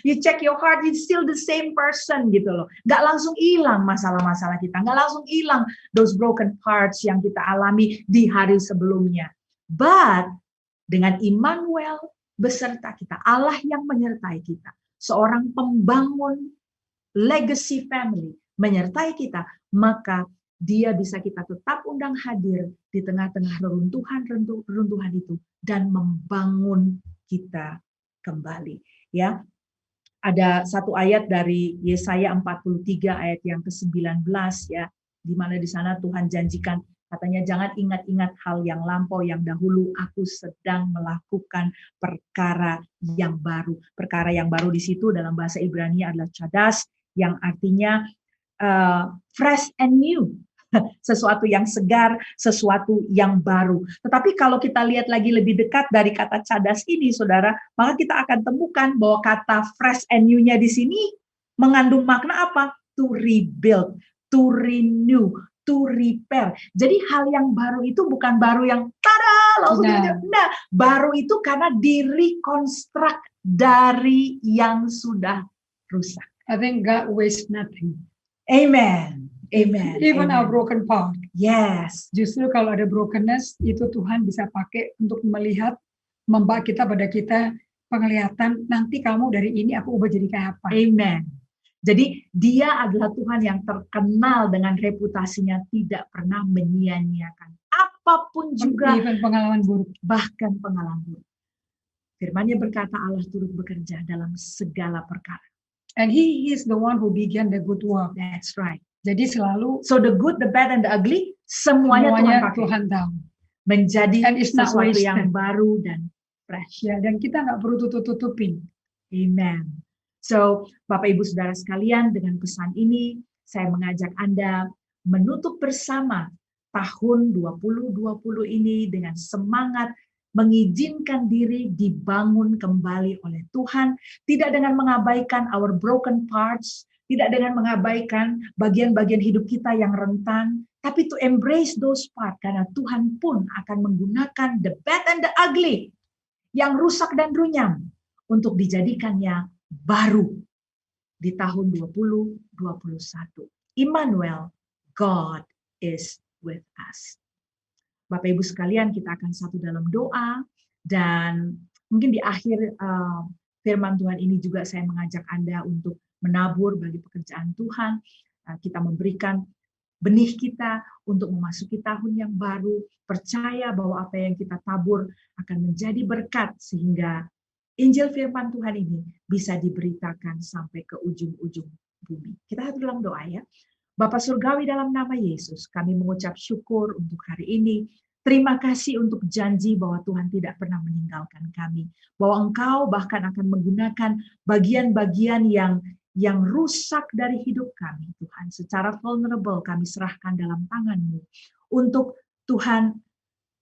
You check your heart, it's still the same person gitu loh. Nggak langsung hilang masalah-masalah kita, nggak langsung hilang those broken parts yang kita alami di hari sebelumnya. But dengan Immanuel beserta kita, Allah yang menyertai kita, seorang pembangun legacy family menyertai kita, maka dia bisa kita tetap undang hadir di tengah-tengah reruntuhan itu dan membangun kita kembali. Ya, ada satu ayat dari Yesaya 43 ayat yang ke-19 ya, di mana di sana Tuhan janjikan, katanya jangan ingat-ingat hal yang lampau yang dahulu, aku sedang melakukan perkara yang baru. Perkara yang baru di situ dalam bahasa Ibrani adalah chadas, yang artinya fresh and new. Sesuatu yang segar, sesuatu yang baru. Tetapi kalau kita lihat lagi lebih dekat dari kata cadas ini, saudara, maka kita akan temukan bahwa kata fresh and new-nya di sini mengandung makna apa? To rebuild, to renew, to repair. Jadi hal yang baru itu bukan baru yang tada langsung nah, baru itu karena direkonstruk dari yang sudah rusak. I think God wastes nothing. Amen. Amen. Even Amen. our broken part. Yes. Justru kalau ada brokenness, itu Tuhan bisa pakai untuk melihat, membawa kita pada kita penglihatan, nanti kamu dari ini aku ubah jadi kayak apa. Amen. Jadi dia adalah Tuhan yang terkenal dengan reputasinya tidak pernah menyia-nyiakan apapun juga, Even pengalaman buruk. bahkan pengalaman buruk. Firman-Nya berkata Allah turut bekerja dalam segala perkara. And he is the one who began the good work. That's right. Jadi selalu So the good, the bad, and the ugly, semuanya Tuhan pakai. Tuhan tahu. Menjadi And it's not sesuatu yang wasted. baru dan fresh. Ya, dan kita nggak perlu tutup-tutupin. Amen. So, Bapak Ibu Saudara sekalian, dengan pesan ini, saya mengajak Anda menutup bersama tahun 2020 ini dengan semangat mengizinkan diri dibangun kembali oleh Tuhan, tidak dengan mengabaikan our broken parts, tidak dengan mengabaikan bagian-bagian hidup kita yang rentan, tapi to embrace those parts, karena Tuhan pun akan menggunakan the bad and the ugly, yang rusak dan runyam, untuk dijadikannya baru di tahun 2021. Immanuel, God is with us. Bapak Ibu sekalian, kita akan satu dalam doa, dan mungkin di akhir firman Tuhan ini juga saya mengajak Anda untuk menabur bagi pekerjaan Tuhan. Kita memberikan benih kita untuk memasuki tahun yang baru, percaya bahwa apa yang kita tabur akan menjadi berkat, sehingga Injil firman Tuhan ini bisa diberitakan sampai ke ujung-ujung bumi. Kita satu dalam doa ya. Bapa Surgawi, dalam nama Yesus, kami mengucap syukur untuk hari ini. Terima kasih untuk janji bahwa Tuhan tidak pernah meninggalkan kami. Bahwa Engkau bahkan akan menggunakan bagian-bagian yang rusak dari hidup kami, Tuhan. Secara vulnerable kami serahkan dalam tangan-Mu. Untuk Tuhan,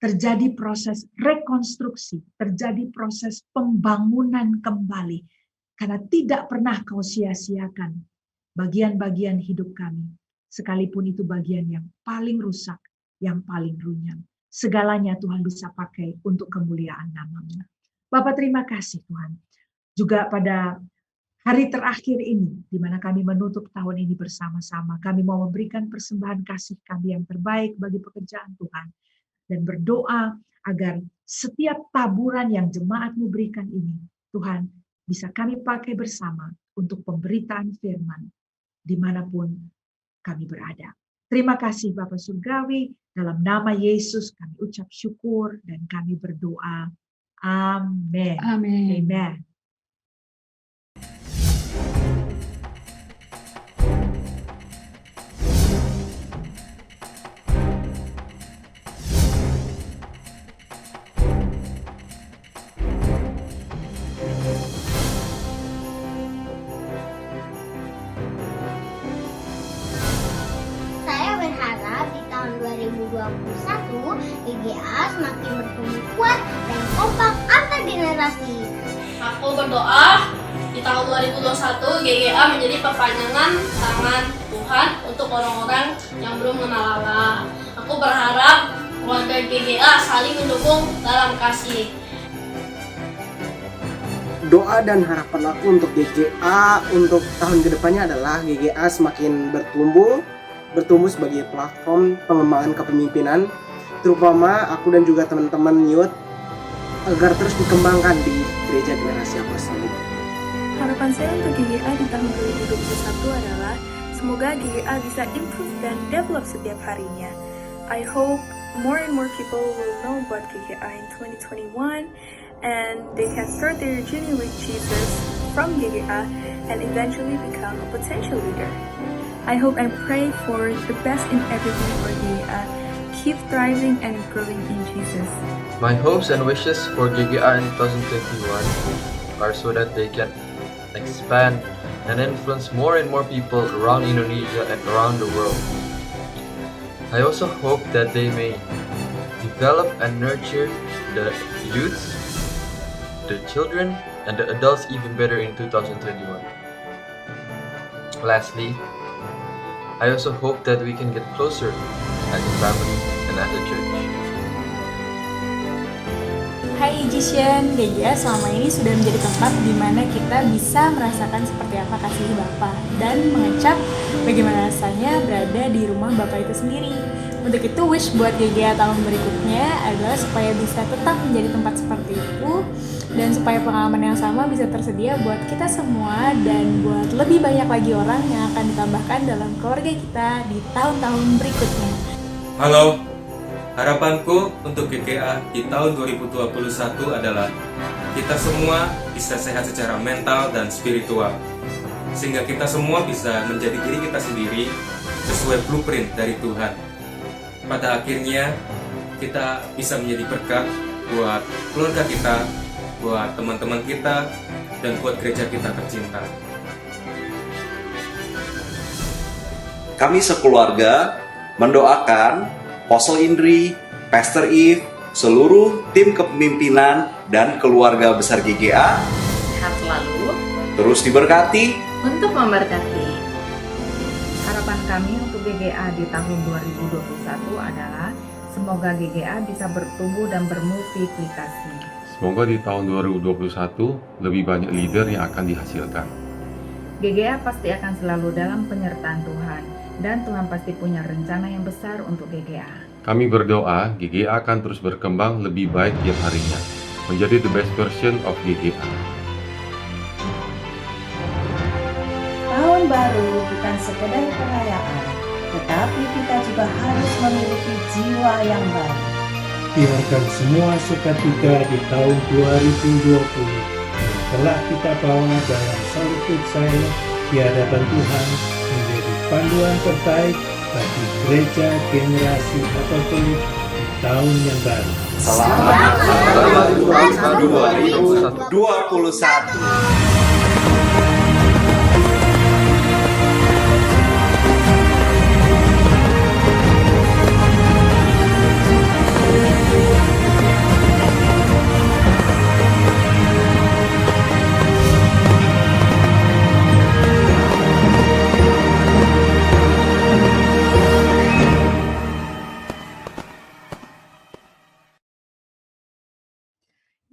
terjadi proses rekonstruksi, terjadi proses pembangunan kembali. Karena tidak pernah Kau sia-siakan bagian-bagian hidup kami. Sekalipun itu bagian yang paling rusak, yang paling runyam. Segalanya Tuhan bisa pakai untuk kemuliaan nama-Mu. Bapak, terima kasih Tuhan. Juga pada hari terakhir ini, di mana kami menutup tahun ini bersama-sama, kami mau memberikan persembahan kasih kami yang terbaik bagi pekerjaan Tuhan. Dan berdoa agar setiap taburan yang jemaat-Mu berikan ini, Tuhan, bisa kami pakai bersama untuk pemberitaan firman dimanapun kami berada. Terima kasih Bapak Surgawi, dalam nama Yesus kami ucap syukur dan kami berdoa. Amin. Amin. Amen. Saya berharap di tahun 2021 GGA semakin bertumbuh kuat dan kompak antar generasi. Aku berdoa di tahun 2021 GGA menjadi perpanjangan tangan Tuhan untuk orang-orang yang belum mengenal Allah. Aku berharap keluarga GGA saling mendukung dalam kasih. doa dan harapan aku untuk GGA untuk tahun kedepannya adalah GGA semakin bertumbuh sebagai platform pengembangan kepemimpinan, terutama aku dan juga teman-teman youth agar terus dikembangkan di Gereja Generasi Apostolik. Harapan saya untuk GGA di tahun 2021 adalah semoga GGA bisa improve dan develop setiap harinya. I hope more and more people will know about GGA in 2021 and they can start their journey with Jesus from GGA and eventually become a potential leader. I hope and pray for the best in everything for GGA. Keep thriving and growing in Jesus. My hopes and wishes for GGA in 2021 are so that they can expand and influence more and more people around Indonesia and around the world. I also hope that they may develop and nurture the youths, the children, and the adults even better in 2021. Lastly, I also hope that we can get closer as a family and as a church. Hai Ijishen, GGA selama ini sudah menjadi tempat di mana kita bisa merasakan seperti apa kasih Bapa dan mengecap bagaimana rasanya berada di rumah Bapa itu sendiri. Untuk itu wish buat GGA tahun berikutnya adalah supaya bisa tetap menjadi tempat seperti itu dan supaya pengalaman yang sama bisa tersedia buat kita semua dan buat lebih banyak lagi orang yang akan ditambahkan dalam keluarga kita di tahun-tahun berikutnya. Halo, harapanku untuk GGA di tahun 2021 adalah kita semua bisa sehat secara mental dan spiritual, sehingga kita semua bisa menjadi diri kita sendiri sesuai blueprint dari Tuhan. Pada akhirnya kita bisa menjadi berkat buat keluarga kita, buat teman-teman kita, dan buat gereja kita tercinta. Kami sekeluarga mendoakan Apostle Indri, Pastor Eve, seluruh tim kepemimpinan dan keluarga besar GGA sehat selalu, terus diberkati untuk memberkati. Harapan kami untuk GGA di tahun 2021 adalah semoga GGA bisa bertumbuh dan bermultiplikasi. Semoga di tahun 2021 lebih banyak leader yang akan dihasilkan. GGA pasti akan selalu dalam penyertaan Tuhan dan Tuhan pasti punya rencana yang besar untuk GGA. Kami berdoa GGA akan terus berkembang lebih baik tiap harinya, menjadi the best version of GGA. Tahun baru bukan sekedar perayaan, tetapi kita juga harus memiliki jiwa yang baru. Biarkan semua sukacita di tahun 2020 yang telah kita bawa dalam solitude silent di hadapan Tuhan menjadi panduan terbaik bagi Gereja Generasi Apostolik di tahun yang baru. Selamat 2021.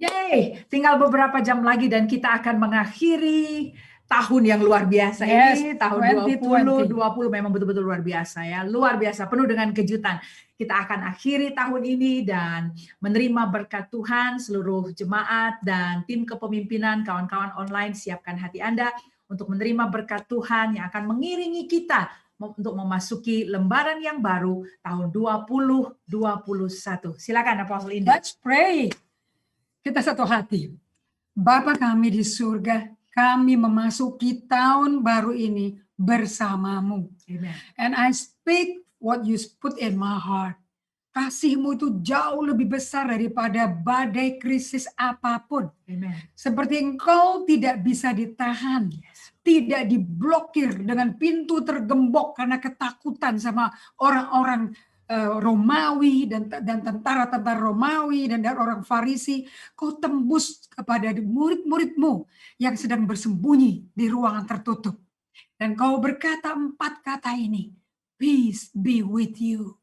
Yeay, tinggal beberapa jam lagi dan kita akan mengakhiri tahun yang luar biasa ini, tahun 2020 memang betul-betul luar biasa ya, luar biasa, penuh dengan kejutan. Kita akan akhiri tahun ini dan menerima berkat Tuhan. Seluruh jemaat dan tim kepemimpinan, kawan-kawan online, siapkan hati Anda untuk menerima berkat Tuhan yang akan mengiringi kita untuk memasuki lembaran yang baru tahun 2021. Silakan Apostle Indri. Let's pray. Kita satu hati. Bapa kami di surga, kami memasuki tahun baru ini bersamamu. Amen. And I speak what you put in my heart. Kasih-Mu itu jauh lebih besar daripada badai krisis apapun. Amen. Seperti Engkau tidak bisa ditahan, tidak diblokir dengan pintu tergembok karena ketakutan sama orang-orang Romawi dan tentara-tentara Romawi dan orang Farisi. Kau tembus kepada murid-murid-Mu yang sedang bersembunyi di ruangan tertutup. Dan Kau berkata 4 kata ini, peace be with you.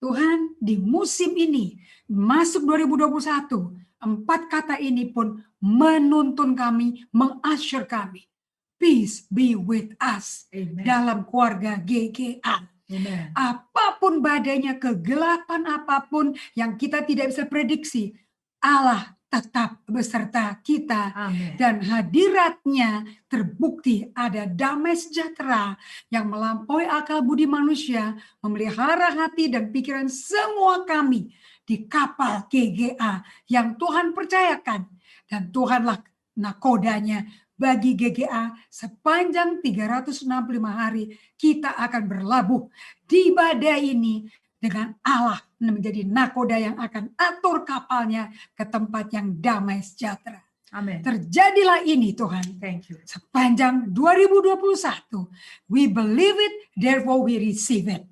Tuhan, di musim ini, masuk 2021, 4 kata ini pun menuntun kami, mengasyur kami. Peace be with us. Amen. Dalam keluarga GGA. Amen. Apapun badainya, kegelapan apapun yang kita tidak bisa prediksi, Allah tetap beserta kita. Amen. Dan hadiratnya terbukti ada damai sejahtera yang melampaui akal budi manusia, memelihara hati dan pikiran semua kami di kapal GGA yang Tuhan percayakan. Dan Tuhanlah nakodanya bagi GGA sepanjang 365 hari kita akan berlabuh di badai ini dengan Allah menjadi nakoda yang akan atur kapalnya ke tempat yang damai sejahtera. Amin. Terjadilah ini Tuhan. Thank you. Sepanjang 2021, we believe it, therefore we receive it.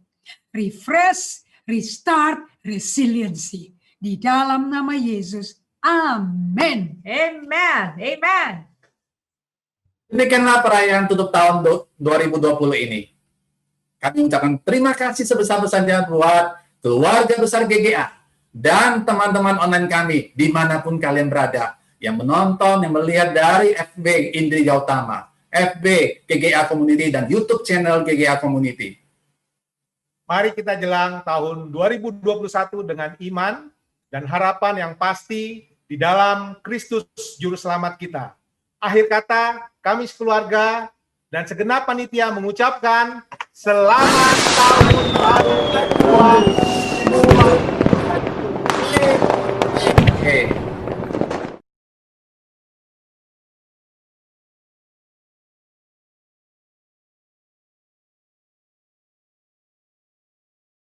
Refresh, restart, resiliency. Di dalam nama Yesus. Amin. Amen. Amen. Demikianlah perayaan tutup tahun 2020 ini. Kami ucapkan terima kasih sebesar-besarnya buat keluarga besar GGA dan teman-teman online kami dimanapun kalian berada yang menonton, yang melihat dari FB Indri Gautama, FB GGA Community dan YouTube channel GGA Community. Mari kita jelang tahun 2021 dengan iman dan harapan yang pasti di dalam Kristus Juru Selamat kita. Akhir kata, kami sekeluarga dan segenap panitia mengucapkan selamat tahun baru